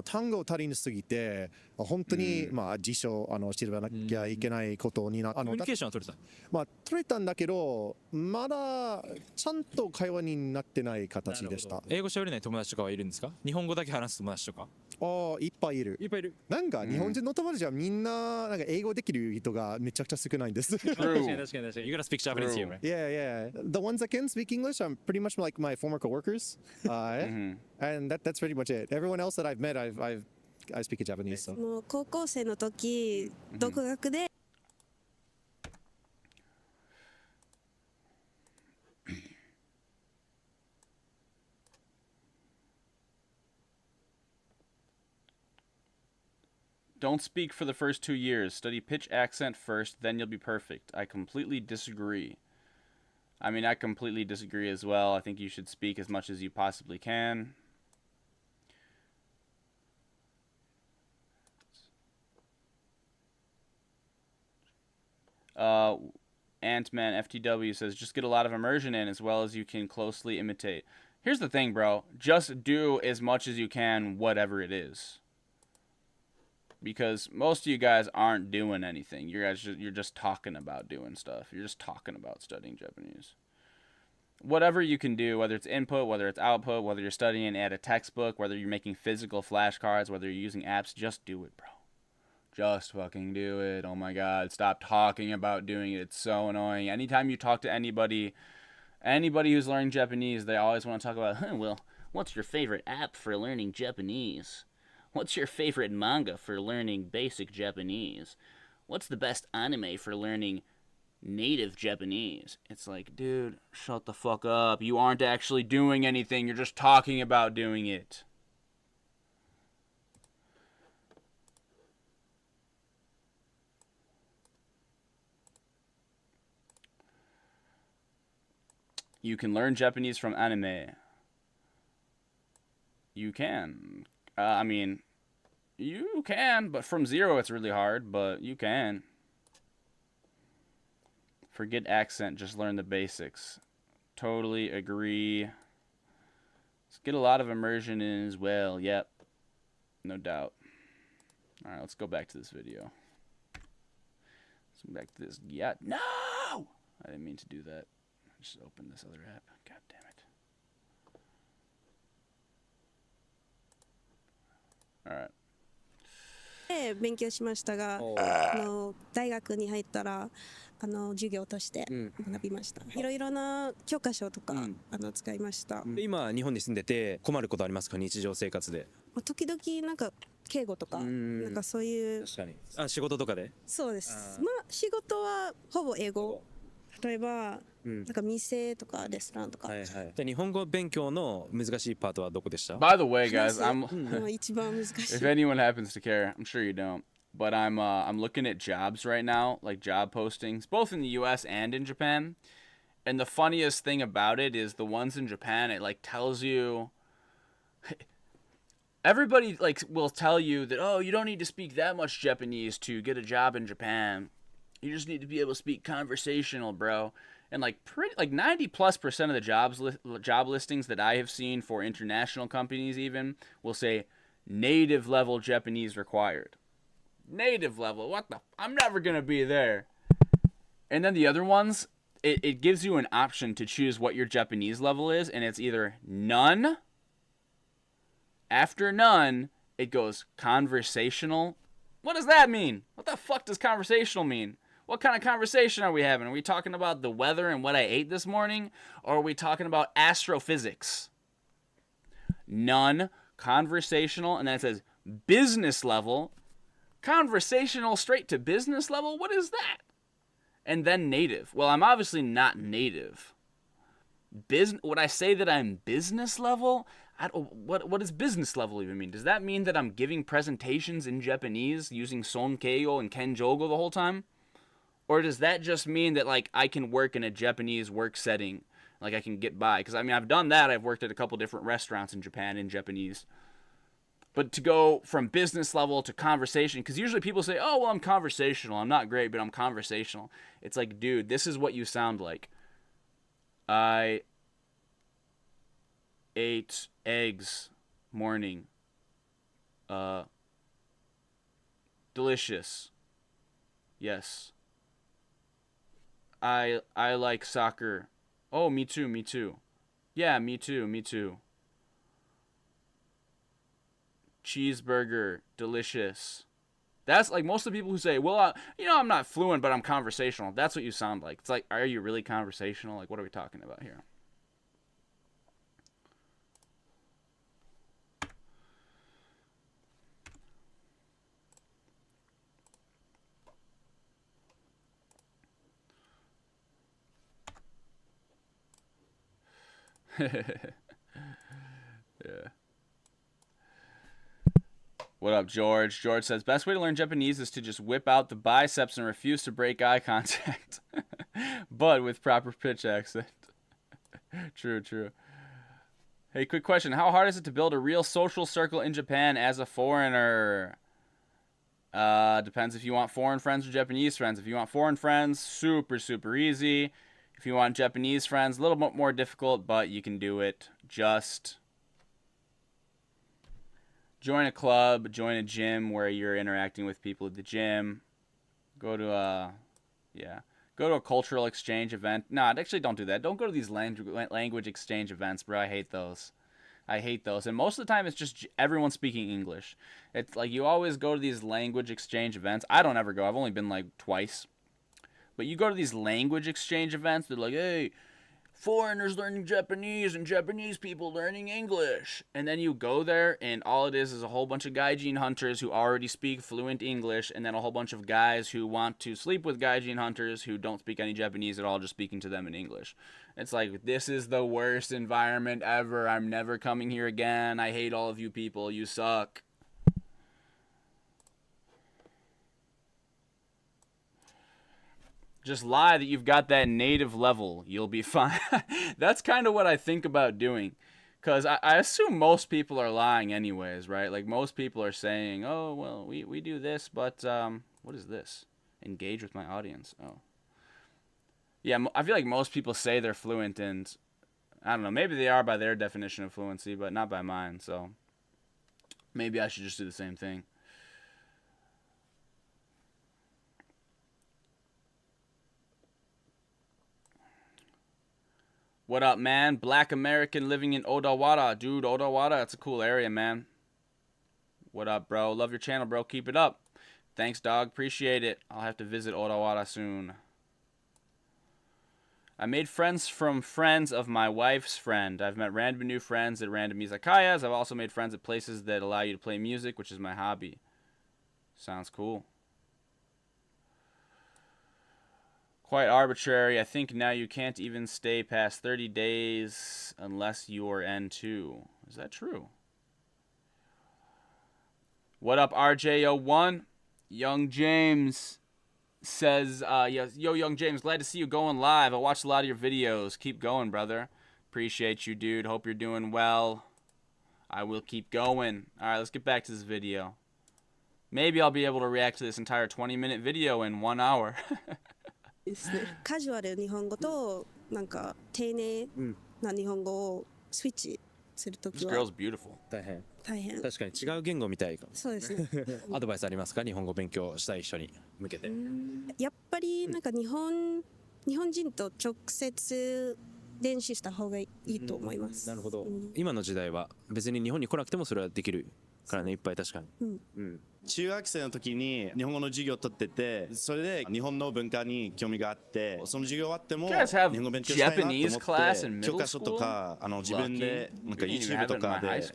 Speaker 13: 単語足りなすぎて、本当に、まあ、辞書調べなきゃいけないことになって、
Speaker 3: コミュニケーションは取れた？
Speaker 13: まあ、取れたんだけど、まだちゃんと会話になってない形でした。
Speaker 3: 英語喋れない友達とかはいるんですか？日本語だけ話す友達とか。
Speaker 13: いっぱいいる。
Speaker 3: いっぱいいる。
Speaker 13: なんか日本人の友達はみんななんか英語できる人がめちゃくちゃ少ないんです。
Speaker 3: 確かに。You gotta speak Japanese here, right?
Speaker 13: Yeah. The ones that can speak English, I'm pretty much like my former coworkers, and that's pretty much it. Everyone else that I've met, I speak Japanese. So.
Speaker 14: もう高校生の時、独学で。
Speaker 1: Don't speak for the first 2 years. Study pitch accent first, then you'll be perfect. I completely disagree. I mean, I completely disagree as well. I think you should speak as much as you possibly can. Ant-Man FTW says, just get a lot of immersion in as well as you can closely imitate. Here's the thing, bro. Just do as much as you can, whatever it is. Because most of you guys aren't doing anything. You're just talking about doing stuff. You're just talking about studying Japanese. Whatever you can do, whether it's input, whether it's output, whether you're studying at a textbook, whether you're making physical flashcards, whether you're using apps, just do it, bro. Just fucking do it. Oh my god, stop talking about doing it. It's so annoying. Anytime you talk to anybody Anybody who's learning Japanese, they always want to talk about, well, what's your favorite app for learning Japanese? What's your favorite manga for learning basic Japanese? What's the best anime for learning native Japanese? It's like, dude, shut the fuck up. You aren't actually doing anything. You're just talking about doing it. You can learn Japanese from anime. You can. I mean, you can, but from zero it's really hard, but you can. Forget accent, just learn the basics. Totally agree. Let's get a lot of immersion in as well. Yep. No doubt. Alright, let's go back to this video. Let's go back to this. Yeah. No! I didn't mean to do that. I just opened this other app. God damn it. Alright.
Speaker 14: で勉強しましたが、大学に入ったら授業として学びました。いろいろな教科書とか、使いました。
Speaker 3: 今日本に住んでて困ることありますか？日常生活で。
Speaker 14: 時々なんか敬語とか、なんかそういう。
Speaker 3: 確かに。あ、仕事とかで？
Speaker 14: そうです。まあ仕事はほぼ英語。例えば、なんか店とかレストランとか。
Speaker 3: はいはい。で日本語勉強の難しいパートはどこでした？
Speaker 1: By the way, guys,
Speaker 14: if
Speaker 1: anyone happens to care, I'm sure you don't, but I'm looking at jobs right now, like job postings, both in the US and in Japan. And the funniest thing about it is the ones in Japan, it like tells you everybody like will tell you that, oh, you don't need to speak that much Japanese to get a job in Japan. You just need to be able to speak conversational, bro. And like 90+% of the job listings that I have seen for international companies even will say native level Japanese required. Native level. What the? I'm never going to be there. And then the other ones, it gives you an option to choose what your Japanese level is, and it's either none. After none, it goes conversational. What does that mean? What the fuck does conversational mean? What kind of conversation are we having? Are we talking about the weather and what I ate this morning? Or are we talking about astrophysics? None. Conversational. And then it says business level. Conversational straight to business level? What is that? And then native. Well, I'm obviously not native. Would I say that I'm business level? What does business level even mean? Does that mean that I'm giving presentations in Japanese using Sonkeigo and Kenjogo the whole time? Or does that just mean that, like, I can work in a Japanese work setting? Like, I can get by? Because, I mean, I've done that. I've worked at a couple different restaurants in Japan in Japanese. But to go from business level to conversation, because usually people say, oh, well, I'm conversational. I'm not great, but I'm conversational. It's like, dude, this is what you sound like. I ate eggs morning. Delicious. Yes. I like soccer. Oh, me too, me too. Yeah, me too, me too. Cheeseburger, delicious. That's like most of the people who say, well, I'm not fluent, but I'm conversational. That's what you sound like. It's like, are you really conversational? Like, what are we talking about here? Yeah. What up, George? George says, best way to learn Japanese is to just whip out the biceps and refuse to break eye contact. But with proper pitch accent. True, true. Hey, quick question. How hard is it to build a real social circle in Japan as a foreigner? Depends if you want foreign friends or Japanese friends. If you want foreign friends, super, super easy. If you want Japanese friends, a little bit more difficult, but you can do it. Just join a club, join a gym where you're interacting with people at the gym. Go to a cultural exchange event. No, actually don't do that. Don't go to these language exchange events, bro. I hate those. I hate those. And most of the time it's just everyone speaking English. It's like you always go to these language exchange events. I don't ever go. I've only been like twice. But you go to these language exchange events, they're like, hey, foreigners learning Japanese and Japanese people learning English. And then you go there and all it is a whole bunch of gaijin hunters who already speak fluent English, and then a whole bunch of guys who want to sleep with gaijin hunters who don't speak any Japanese at all, just speaking to them in English. It's like, this is the worst environment ever. I'm never coming here again. I hate all of you people. You suck. Just lie that you've got that native level. You'll be fine. That's kind of what I think about doing. Because I assume most people are lying anyways, right? Like, most people are saying, oh, well, we do this, but what is this? Engage with my audience. Oh. Yeah, I feel like most people say they're fluent, and I don't know. Maybe they are by their definition of fluency, but not by mine. So maybe I should just do the same thing. What up, man? Black American living in Odawara. Dude, Odawara, that's a cool area, man. What up, bro? Love your channel, bro. Keep it up. Thanks, dog. Appreciate it. I'll have to visit Odawara soon. I made friends from friends of my wife's friend. I've met random new friends at random izakayas. I've also made friends at places that allow you to play music, which is my hobby. Sounds cool. Quite arbitrary. I think now you can't even stay past 30 days unless you're N2. Is that true? What up, RJ01? Young James says, yo, Young James, glad to see you going live. I watched a lot of your videos. Keep going, brother. Appreciate you, dude. Hope you're doing well. I will keep going. All right, let's get back to this video. Maybe I'll be able to react to this entire 20-minute video in 1 hour.
Speaker 14: ですね。カジュアル日本語となんか丁寧な日本語をスイッチするときは
Speaker 1: This girl's beautiful.
Speaker 14: 大変。
Speaker 3: 確かに違う言語みたいかも。
Speaker 14: そうですね。
Speaker 3: アドバイスありますか？日本語勉強したい人に向けて。
Speaker 14: やっぱりなんか日本人と直接練習した方がいいと思います。
Speaker 3: なるほど。今の時代は別に日本に来なくてもそれはできるからね、いっぱい確かに。
Speaker 4: 中学生の時に日本語の授業を取ってて、それで日本の文化に興味があって、その授業終わっても日本語勉強したいなと思って教科書とか自分でなんか YouTube とかで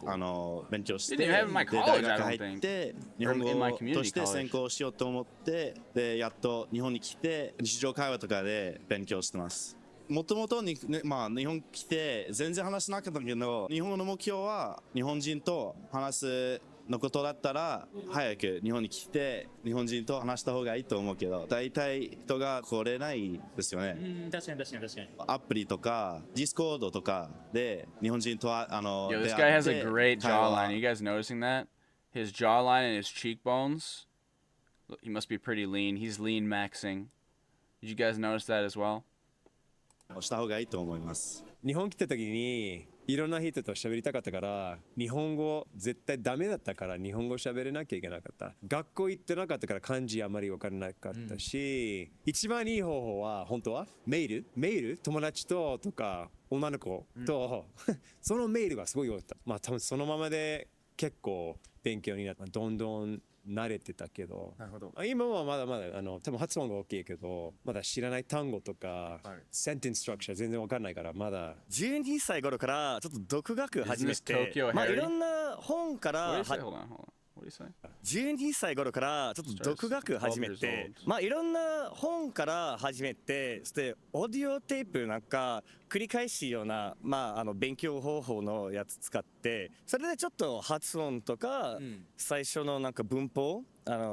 Speaker 4: 勉強して、で大学入って日本語として専攻しようと思って、でやっと日本に来て日常会話とかで勉強してます。もともと日本来て全然話しなかったけど、日本語の目標は日本人と話すのことだったら早く日本に来て日本人と話した方がいいと思うけど、大体人が来れないですよね。確かに。アプリとかディスコードとかで日本人と
Speaker 1: Yo, this guy has a great jawline. You guys noticing that? His jawline and his cheekbones. He must be pretty lean. He's lean maxing. Did you guys notice that as well?
Speaker 4: した方がいいと思います。
Speaker 15: 日本来た時にいろんな人と喋りたかったから、日本語絶対ダメだったから日本語喋れなきゃいけなかった。学校行ってなかったから漢字あまり分からなかったし、一番いい方法は本当はメール友達とか女の子と、そのメールがすごい良かった。まあ多分そのままで結構勉強になった。どんどん慣れてたけど、なるほど。今はまだまだ多分発音が大きいけど、まだ知らない単語とか、センテンスストラクチャー全然わかんないからまだ。12歳頃からちょっと独学始めて、まあいろんな本から12歳頃からちょっと独学始めて、まあいろんな本から始めて、そしてオーディオテープなんか繰り返しような勉強方法のやつ使って、それでちょっと発音とか最初のなんか文法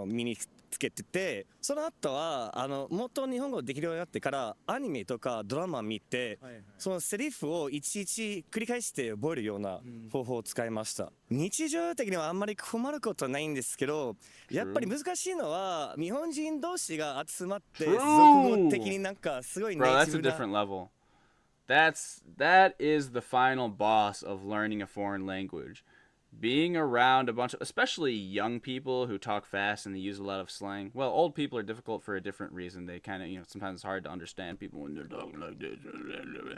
Speaker 15: 身につけてて、その後はもっと日本語できるようになってからアニメとかドラマ見て、そのセリフをいちいち繰り返して覚えるような方法を使いました。日常的にはあんまり困ることないんですけど、やっぱり難しいのは日本人同士が集まって俗語的になんかすごいネイティブな。
Speaker 1: Bro, that's a different level. That is the final boss of learning a foreign language. Being around a bunch of, especially young people who talk fast and they use a lot of slang. Well, old people are difficult for a different reason. They kind of, sometimes it's hard to understand people when they're talking like this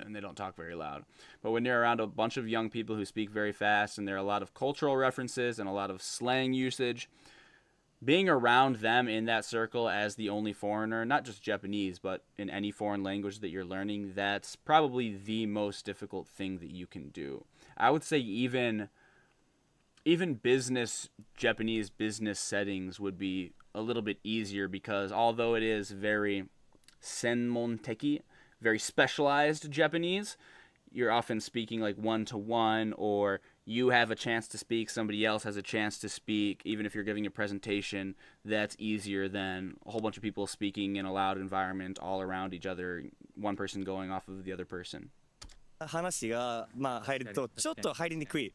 Speaker 1: and they don't talk very loud. But when you're around a bunch of young people who speak very fast and there are a lot of cultural references and a lot of slang usage, being around them in that circle as the only foreigner, not just Japanese, but in any foreign language that you're learning, that's probably the most difficult thing that you can do. I would say even Japanese business settings would be a little bit easier, because although it is very senmonteki, very specialized Japanese, you're often speaking like one-to-one, or you have a chance to speak, somebody else has a chance to speak. Even if you're giving a presentation, that's easier than a whole bunch of people speaking in a loud environment all around each other, one person going off of the other person.
Speaker 15: 話が入るとちょっと入りにくい。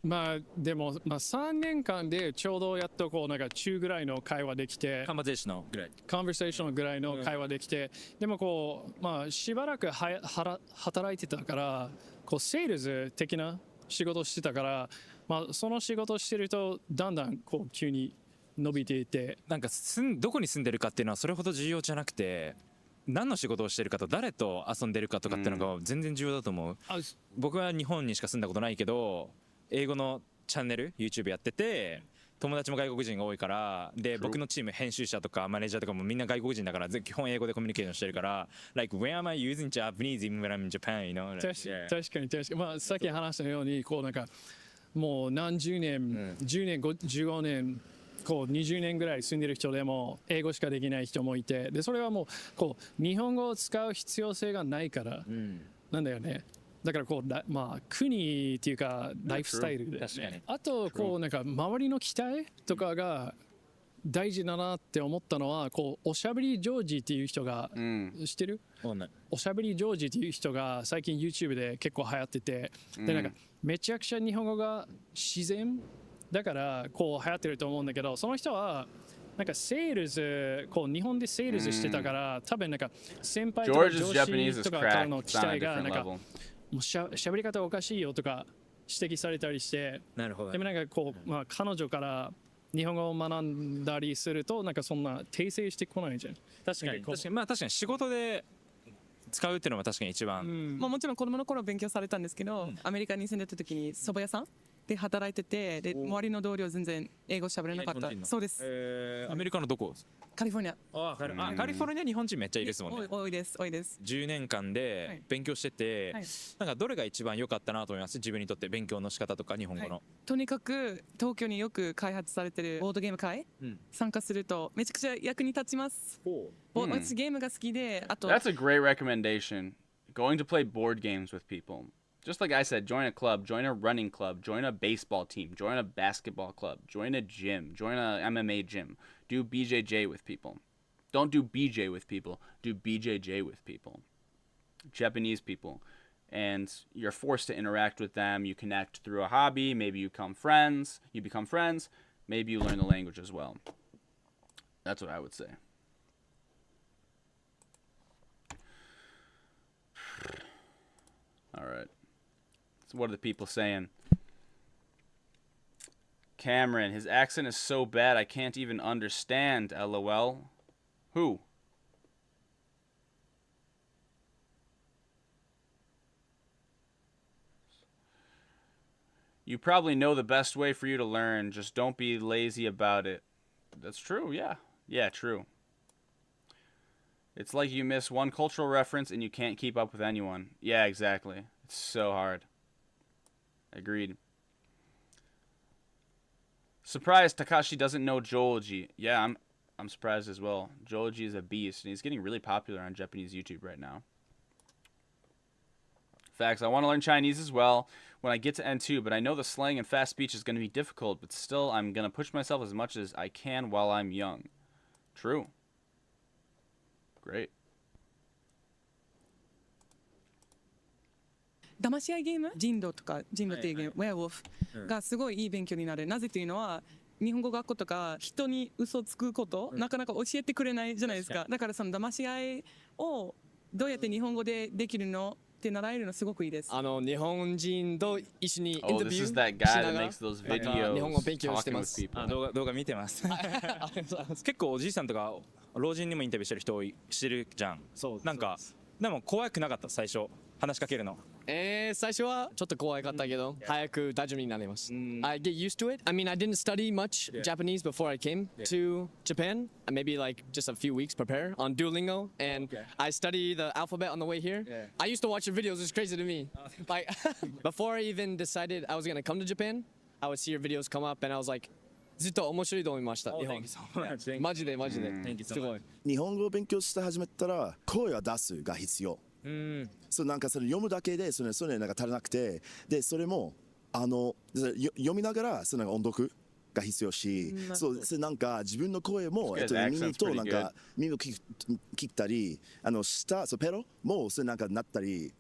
Speaker 11: でも3年間でちょうどやっとこうなんか中ぐらいの会話できて、
Speaker 3: カンバセーショナルぐらい。
Speaker 11: カンバセーショナルぐらいの会話できて、でもこうしばらく働いてたから、こうセールズ的な仕事してたから、その仕事してるとだんだんこう急に伸びていて、
Speaker 3: なんかどこに住んでるかっていうのはそれほど重要じゃなくて。何の仕事をしてるかと誰と遊んでるかとかっていうのが全然重要だと思う。僕は日本にしか住んだことないけど、英語のチャンネル YouTube やってて、友達も外国人が多いから、で僕のチーム編集者とかマネージャーとかもみんな外国人だから、基本英語でコミュニケーションしてるから、like where am I using Japanese even when I'm in Japan, you know?
Speaker 11: 確かにさっき話したようにこうなんかもう何十年、10年15年こう20年ぐらい住んでる人でも英語しかできない人もいて、でそれはもうこう日本語を使う必要性がないからなんだよね。だからこう国っていうかライフスタイルで、あとこうなんか周りの期待とかが大事だなって思ったのは、こうおしゃべりジョージっていう人が、知ってる？おしゃべりジョージっていう人が最近 YouTube で結構流行ってて、でなんかめちゃくちゃ日本語が自然だからこう流行ってると思うんだけど、その人はなんかセールズ、こう日本でセールズしてたから、多分なんか先輩とか上司とかからの期待がなんかもうしゃべり方おかしいよとか指摘されたりして、
Speaker 3: なるほど。
Speaker 11: でもなんかこう彼女から日本語を学んだりするとなんかそんな訂正してこないじゃん。
Speaker 3: 確かに仕事で使うっていうのは確かに一番。
Speaker 16: もちろん子供の頃勉強されたんですけど、アメリカに住んでた時に蕎麦屋さんで働いてて、で周りの同僚全然英語喋れなかった。そうです。
Speaker 3: アメリカのどこ？
Speaker 16: カリフォルニア。
Speaker 3: カリフォルニア日本人めっちゃいるですもんね。
Speaker 16: 多いです。
Speaker 3: 10年間で勉強してて、なんかどれが一番良かったなと思います？自分にとって勉強の仕方とか日本語の。
Speaker 16: とにかく東京によく開発されてるボードゲーム会参加するとめちゃくちゃ役に立ちます。私ゲームが好きで、あと。
Speaker 1: That's a great recommendation. Going to play board games with people. Just like I said, join a club, join a running club, join a baseball team, join a basketball club, join a gym, join a MMA gym. Do BJJ with people. Don't do BJ with people. Do BJJ with people. Japanese people. And you're forced to interact with them. You connect through a hobby. Maybe you become friends. Maybe you learn the language as well. That's what I would say. All right. So what are the people saying? Cameron, his accent is so bad I can't even understand, LOL. Who? You probably know the best way for you to learn. Just don't be lazy about it. That's true, yeah. Yeah, true. It's like you miss one cultural reference and you can't keep up with anyone. Yeah, exactly. It's so hard. Agreed. Surprised Takashi doesn't know Joji. Yeah, I'm surprised as well. Joji is a beast, and he's getting really popular on Japanese YouTube right now. Facts. I want to learn Chinese as well when I get to N2, but I know the slang and fast speech is going to be difficult, but still, I'm going to push myself as much as I can while I'm young. True. Great.
Speaker 16: 騙し合いゲーム、人狼っていうゲーム、ウェアウォフがすごいいい勉強になる。なぜというのは日本語学校とか人に嘘つくことなかなか教えてくれないじゃないですか。だからその騙し合いをどうやって日本語でできるのって習えるのすごくいいです。
Speaker 17: 日本人と一緒にインタビューしながら日本語勉強してます。
Speaker 3: 動画見てます。結構おじいさんとか老人にもインタビューしてる人してるじゃん。なんかでも怖くなかった最初話しかけるの。
Speaker 17: 最初はちょっと怖かったけど、早く大丈夫になります。I get used to it. I mean, I didn't study much Japanese before I came to Japan. Maybe like just a few weeks prepare on Duolingo, and I study the alphabet on the way here. I used to watch your videos. It's crazy to me. Like before I even decided I was gonna come to Japan, I would see your videos come up, and I was like, ずっと面白いと思いました。日本。マジで。すごい。
Speaker 18: 日本語を勉強して始めたら声を出すが必要。そうなんかそれ読むだけでそれなんか足りなくて、でそれも読みながらそのなんか音読が必要し、そうそれなんか自分の声も耳となんか耳を聞いたり舌そうペロもそれなんかなったり。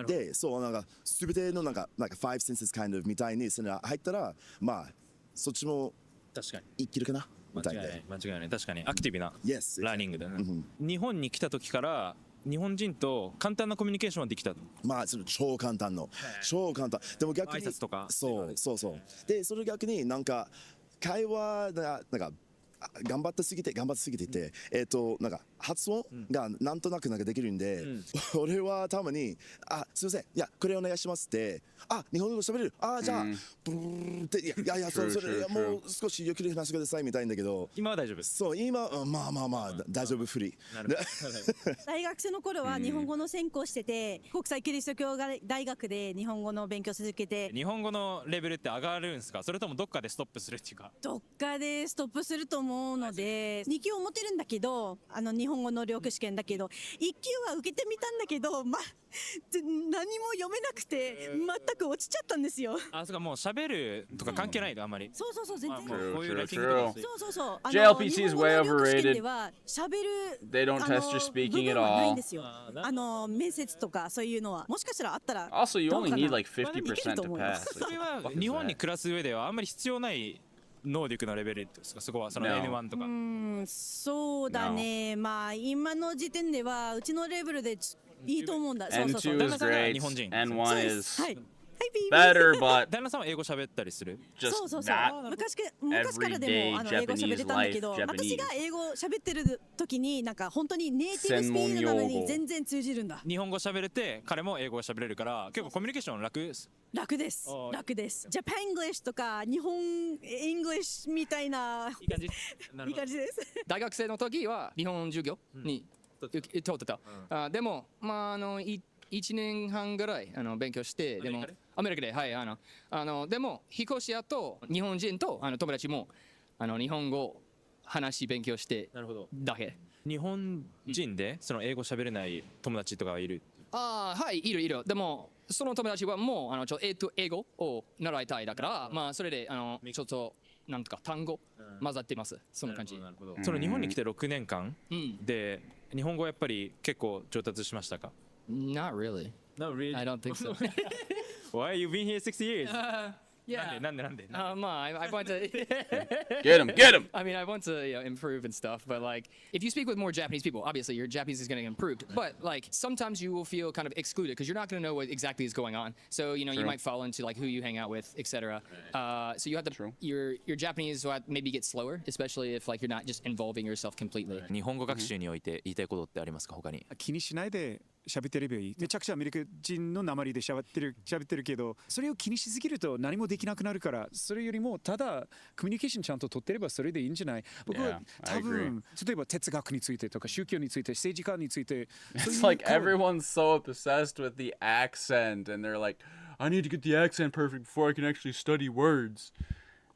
Speaker 18: でそうなんか全てのなんかfive senses kind of みたいにそれ入ったらまあそっちも
Speaker 3: 確かに
Speaker 18: 生きるかなみたいな。
Speaker 3: 間違いない確かにアクティブな
Speaker 18: Yes
Speaker 3: ラーニングだね。日本に来た時から日本人と簡単なコミュニケーションはできた。
Speaker 18: まあその超簡単でも逆に
Speaker 3: 挨拶とか
Speaker 18: そうでそれ逆になんか会話がなんか頑張ってすぎててなんか発音がなんとなくなんかできるんで、俺はたまにすいませんいやこれお願いしますって日本語喋れるじゃあブーっていやそれもう少しゆっくり話してくださいみたいんだけど
Speaker 3: 今は大丈夫
Speaker 18: そうまあ大丈夫フリー
Speaker 19: 大学生の頃は日本語の専攻してて国際キリスト教大学で日本語の勉強続けて
Speaker 3: 日本語のレベルって上がるんですかそれともどっかでストップするっていうか
Speaker 19: どっかでストップすると思うので2級を持ってるんだけど日本語の領域試験だけど1級は受けてみたんだけど何も読めなくて全く落ちちゃったんですよ。
Speaker 3: そうかもう喋るとか関係ないのあんまり。
Speaker 19: そう全然。
Speaker 3: こういうライティングとか。
Speaker 19: そう。
Speaker 1: JLPC is way overrated.
Speaker 19: では喋る
Speaker 1: They don't test your speaking at
Speaker 19: ないん
Speaker 1: all.
Speaker 19: ですよ。面接とかそういうのはもしかしたらあったら。
Speaker 1: Also, you only need like 50% to pass.
Speaker 3: それは日本に暮らす上ではあんまり必要ない能力のレベルですかそこはその N1 とか。
Speaker 19: そうだね。まあ今の時点ではうちのレベルでいいと思うんだ。
Speaker 1: N2 is great.
Speaker 3: 日本人。
Speaker 1: N1 is
Speaker 19: はい。
Speaker 1: better, but
Speaker 3: 旦那さんは英語喋ったりする？
Speaker 1: just
Speaker 19: そう。
Speaker 1: not
Speaker 19: 昔からでも英語喋ってたんだけど、私が英語喋ってる時になんか本当にネイティブスピードなのに全然通じるんだ。
Speaker 3: 日本語喋れて彼も英語が喋れるから結構コミュニケーション楽です。
Speaker 19: 楽です。ジャパン・イングリッシュとか日本・イングリッシュみたいないい感じです。
Speaker 17: 大学生の時は日本授業に取ってた。でもまあ1年半ぐらい勉強してでもアメリカではいでも引っ越しやと日本人と友達も日本語話勉強してだけ。
Speaker 3: 日本人でその英語喋れない友達とかいる？
Speaker 17: はいいる。でもその友達はもう英語を習いたいだからまあそれでちょっとなんとか単語混ざってます。その感じ。
Speaker 3: その日本に来て6年間で日本語やっぱり結構上達しましたか
Speaker 17: ？Not really. I don't think so.
Speaker 3: Why you've been here 6 years?
Speaker 17: Yeah.
Speaker 3: なんで
Speaker 17: I want to
Speaker 1: get him.
Speaker 17: I mean, I want to improve and stuff, but like, if you speak with more Japanese people, obviously your Japanese is going to improve. But like, sometimes you will feel kind of excluded because you're not going to know what exactly is going on. So you might fall into like who you hang out with, etc. So you have to your Japanese will maybe get slower, especially if like you're not just involving yourself completely.
Speaker 3: 日本語学習において言いたいことってありますか他に？
Speaker 20: 気にしないで喋ってればいい。めちゃくちゃアメリカ人の訛りで喋ってるけど、それを気にしすぎると何もできなくなるから、それよりもただコミュニケーションちゃんと取ってればそれでいいんじゃない？僕は多分例えば哲学についてとか宗教について政治家について。
Speaker 1: It's like everyone's so obsessed with the accent, and they're like, I need to get the accent perfect before I can actually study words.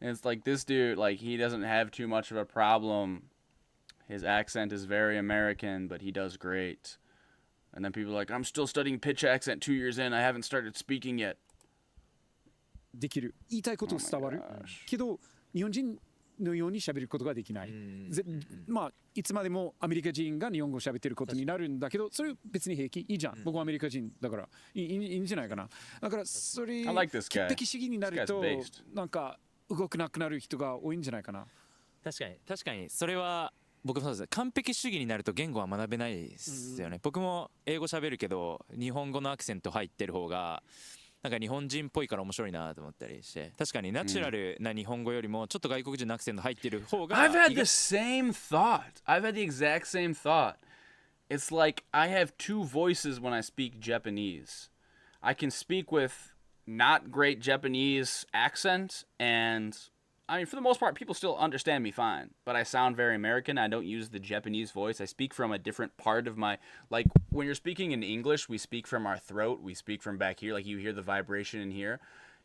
Speaker 1: And it's like this dude, like he doesn't have too much of a problem. His accent is very American, but he does great. And then people are like, I'm still studying pitch accent 2 years in. I haven't started speaking yet.
Speaker 20: できる。言いたいこと伝わる。けど日本人のように喋ることができない。まあいつまでもアメリカ人が日本語を喋ってることになるんだけど、それ別に平気いいじゃん。僕はアメリカ人だからいいんじゃないかな。だからそれ潔癖主義になるとなんか動くなくなる人が多いんじゃないかな。
Speaker 3: 確かにそれは。僕もそうです。完璧主義になると言語は学べないですよね。僕も英語喋るけど日本語のアクセント入ってる方がなんか日本人っぽいから面白いなと思ったりして、確かにナチュラルな日本語よりもちょっと外国人のアクセント入ってる方が。
Speaker 1: I've had the same thought. I've had the exact same thought. It's like I have two voices when I speak Japanese. I can speak with not great Japanese accent, and I mean, for the most part, people still understand me fine, but I sound very American. I don't use the Japanese voice. I speak from a different part of my, like, when you're speaking in English, we speak from our throat. We speak from back here. Like, you hear the vibration in here.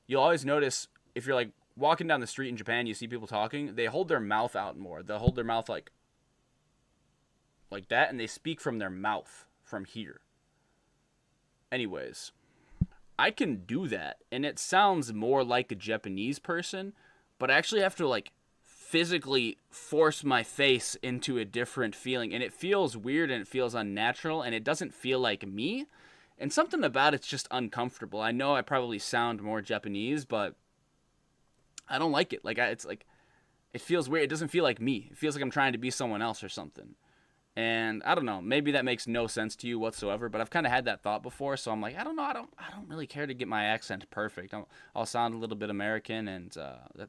Speaker 1: You'll always notice, if you're, like, walking down the street in Japan, you see people talking, they hold their mouth out more. They'll hold their mouth, like that, and they speak from their mouth, from here. Anyways, I can do that, and it sounds more like a Japanese person, but I actually have to, like, physically force my face into a different feeling, and it feels weird, and it feels unnatural, and it doesn't feel like me, and something about it's just uncomfortable. I know I probably sound more Japanese, but I don't like it. Like, it's like, it feels weird. It doesn't feel like me. It feels like I'm trying to be someone else or something. And I don't know, maybe that makes no sense to you whatsoever, but I've kind of had that thought before, so I'm like, I don't know, I don't really care to get my accent perfect. I'll sound a little bit American, and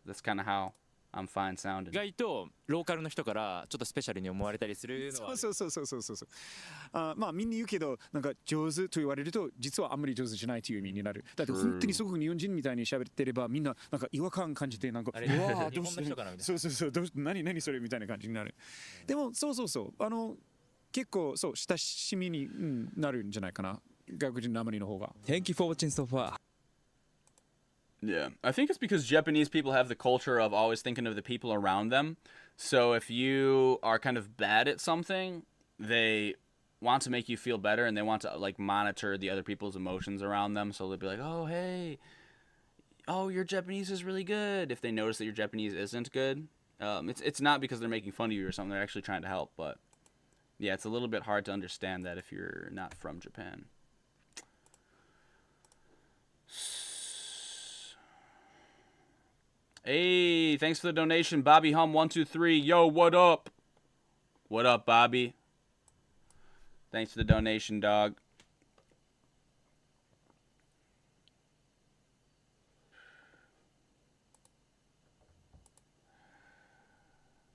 Speaker 1: that's kind of how I'm fine sounding.
Speaker 3: 意外とローカルの人からちょっとスペシャルに思われたりするのは
Speaker 20: そうまあみんな言うけどなんか上手と言われると実はあんまり上手じゃないという意味になる。だって本当にすごく日本人みたいに喋ってればみんななんか違和感感じてなんかうわどうして何それみたいな感じになる。でも結構親しみになるんじゃないかな。外国人のあまりの方が。
Speaker 7: Thank you for watching so far.
Speaker 1: Yeah, I think it's because Japanese people have the culture of always thinking of the people around them. So if you are kind of bad at something, they want to make you feel better, and they want to, like, monitor the other people's emotions around them. So they'll be like, oh, hey, oh, your Japanese is really good. If they notice that your Japanese isn't good, it's not because they're making fun of you or something. They're actually trying to help. But yeah, it's a little bit hard to understand that if you're not from Japan. Hey, thanks for the donation, Bobby Hum 123. Yo, what up? What up, Bobby? Thanks for the donation, dog.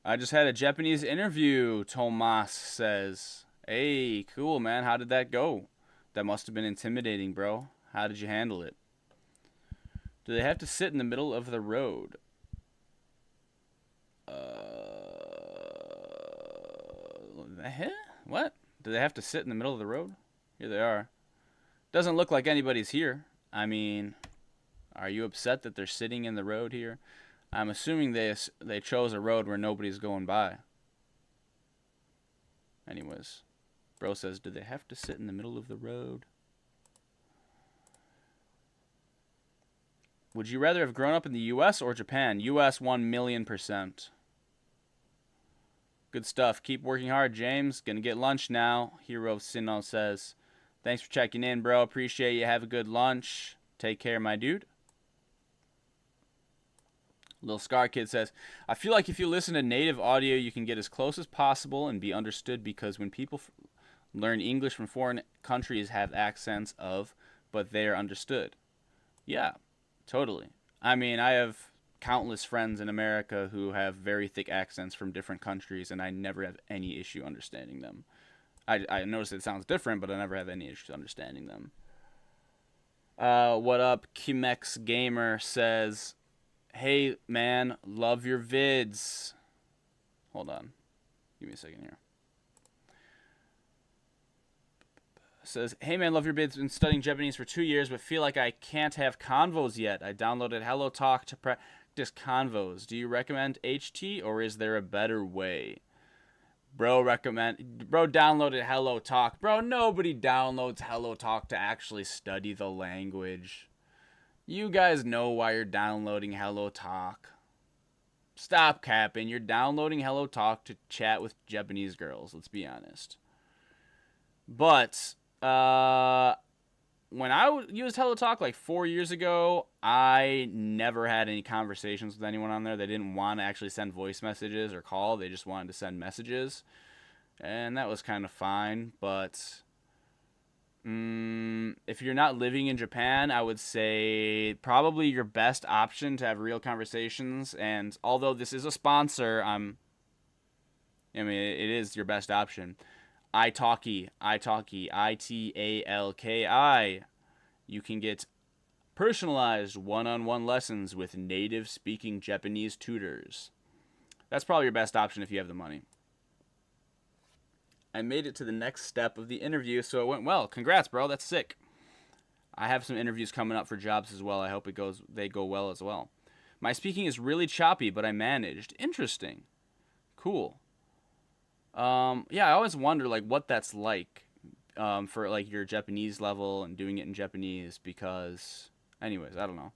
Speaker 1: I just had a Japanese interview, Tomas says. Hey, cool, man. How did that go? That must have been intimidating, bro. How did you handle it? Do they have to sit in the middle of the road? What? Do they have to sit in the middle of the road? Here they are. Doesn't look like anybody's here. I mean, are you upset that they're sitting in the road here? I'm assuming they chose a road where nobody's going by. Anyways, bro says, do they have to sit in the middle of the road? Would you rather have grown up in the U.S. or Japan? U.S. 1,000,000%. Good stuff. Keep working hard, James. Gonna get lunch now. Hero Sinno says, thanks for checking in, bro. Appreciate you. Have a good lunch. Take care, my dude. Little Scar Kid says, I feel like if you listen to native audio, you can get as close as possible and be understood, because when people learn English from foreign countries have accents of, but they are understood. Yeah. Totally. I mean, I have countless friends in America who have very thick accents from different countries, and I never have any issue understanding them. I notice it sounds different, but I never have any issue understanding them. What up? Kimex Gamer says, hey, man, love your vids. Hold on. Give me a second here. Says, hey man, love your vids. Been studying Japanese for 2 years, but feel like I can't have convos yet. I downloaded Hello Talk to practice convos. Do you recommend HT, or is there a better way? Bro downloaded Hello Talk. Bro, nobody downloads Hello Talk to actually study the language. You guys know why you're downloading Hello Talk. Stop capping. You're downloading Hello Talk to chat with Japanese girls. Let's be honest. But when I used Hello Talk like 4 years ago, I never had any conversations with anyone on there. They didn't want to actually send voice messages or call. They just wanted to send messages. And that was kind of fine. But if you're not living in Japan, I would say probably your best option to have real conversations. And although this is a sponsor, it is your best option. italki, italki, Italki. you can get personalized one-on-one lessons with native-speaking Japanese tutors. That's probably your best option if you have the money. I made it to the next step of the interview, so it went well. Congrats, bro. That's sick. I have some interviews coming up for jobs as well. I hope they go well as well. My speaking is really choppy, but I managed. Interesting. Cool. Yeah, I always wonder like what that's like for like your Japanese level and doing it in Japanese because anyways, I don't know.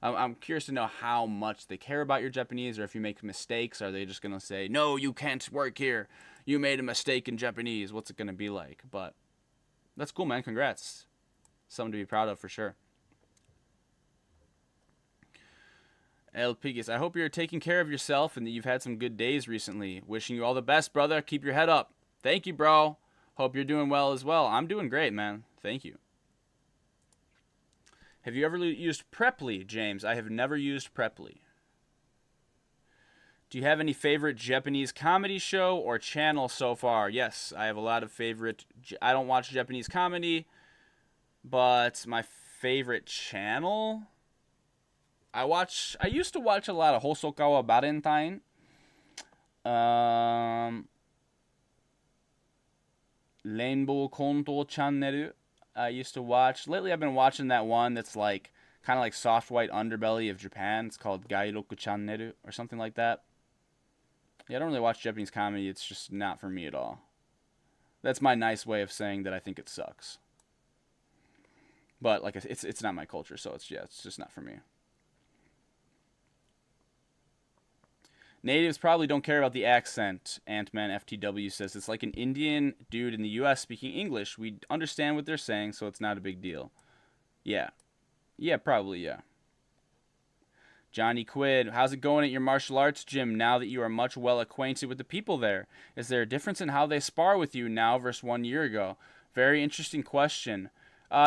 Speaker 1: I'm curious to know how much they care about your Japanese, or if you make mistakes, are they just going to say, no, you can't work here. You made a mistake in Japanese. What's it going to be like? But that's cool, man. Congrats. Something to be proud of for sure. El Pigis, I hope you're taking care of yourself and that you've had some good days recently. Wishing you all the best, brother. Keep your head up. Thank you, bro. Hope you're doing well as well. I'm doing great, man. Thank you. Have you ever used Preply, James? I have never used Preply. Do you have any favorite Japanese comedy show or channel so far? Yes, I have a lot of favorite. I don't watch Japanese comedy, but my favorite channel? I used to watch a lot of Hosokawa Valentine. Rainbow Konto Channel. I used to watch. Lately, I've been watching that one that's like kind of like soft white underbelly of Japan. It's called Gairoku Channel or something like that. Yeah, I don't really watch Japanese comedy. It's just not for me at all. That's my nice way of saying that I think it sucks. But like it's not my culture, so it's just not for me. Natives probably don't care about the accent, Ant-Man FTW says. It's like an Indian dude in the U.S. speaking English. We understand what they're saying, so it's not a big deal. Yeah. Yeah, probably, yeah. Johnny Quid, how's it going at your martial arts gym now that you are much well acquainted with the people there? Is there a difference in how they spar with you now versus 1 year ago? Very interesting question.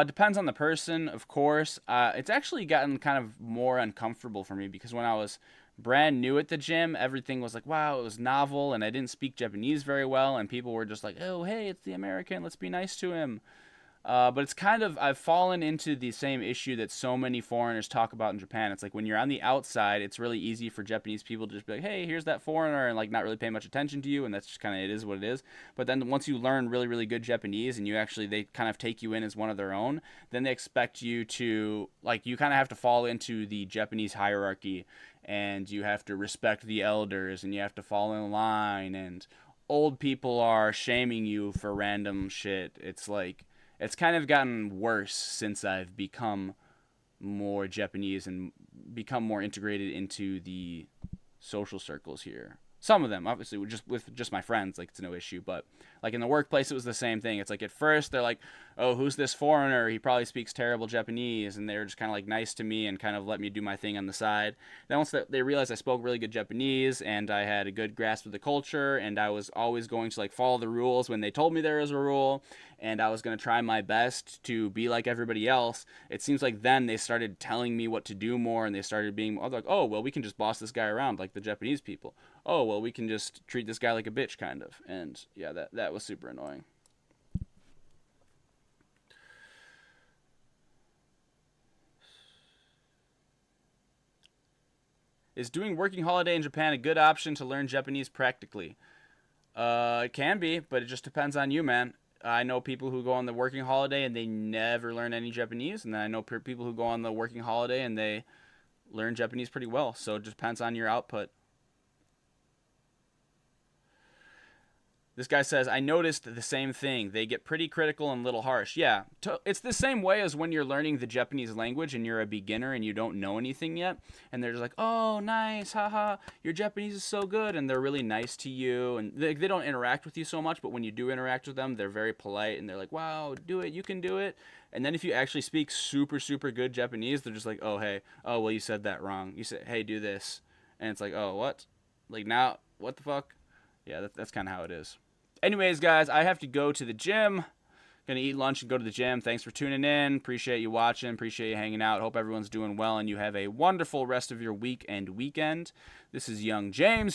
Speaker 1: Depends on the person, of course. It's actually gotten kind of more uncomfortable for me because when I was brand new at the gym, everything was like, wow, it was novel, and I didn't speak Japanese very well, and people were just like, oh, hey, it's the American, let's be nice to him. But it's kind of, I've fallen into the same issue that so many foreigners talk about in Japan. It's like when you're on the outside, it's really easy for Japanese people to just be like, hey, here's that foreigner, and like not really pay much attention to you, and that's just kind of, it is what it is. But then once you learn really, really good Japanese, and they kind of take you in as one of their own, then they expect you to, like, you kind of have to fall into the Japanese hierarchy, and you have to respect the elders, and you have to fall in line, and old people are shaming you for random shit. It's like, it's kind of gotten worse since I've become more Japanese and become more integrated into the social circles here. Some of them, obviously, with just my friends, like, it's no issue. But, like, in the workplace, it was the same thing. It's like, at first, they're like, oh, who's this foreigner? He probably speaks terrible Japanese. And they were just kind of, like, nice to me and kind of let me do my thing on the side. Then once they realized I spoke really good Japanese and I had a good grasp of the culture and I was always going to, like, follow the rules when they told me there was a rule and I was going to try my best to be like everybody else, it seems like then they started telling me what to do more and they started being like, oh, well, we can just boss this guy around like the Japanese people. Oh, well, we can just treat this guy like a bitch, kind of. And, yeah, that was super annoying. Is doing working holiday in Japan a good option to learn Japanese practically? It can be, but it just depends on you, man. I know people who go on the working holiday and they never learn any Japanese, and then I know people who go on the working holiday and they learn Japanese pretty well. So it just depends on your output. This guy says, I noticed the same thing. They get pretty critical and a little harsh. Yeah, it's the same way as when you're learning the Japanese language and you're a beginner and you don't know anything yet. And they're just like, oh, nice, haha, your Japanese is so good. And they're really nice to you. And they don't interact with you so much, but when you do interact with them, they're very polite. And they're like, wow, do it, you can do it. And then if you actually speak super, super good Japanese, they're just like, oh, hey, oh, well, you said that wrong. You said, hey, do this. And it's like, oh, what? Like, now, what the fuck? Yeah, that's kind of how it is. Anyways, guys, I have to go to the gym. Gonna eat lunch and go to the gym. Thanks for tuning in. Appreciate you watching. Appreciate you hanging out. Hope everyone's doing well and you have a wonderful rest of your week and weekend. This is Young James.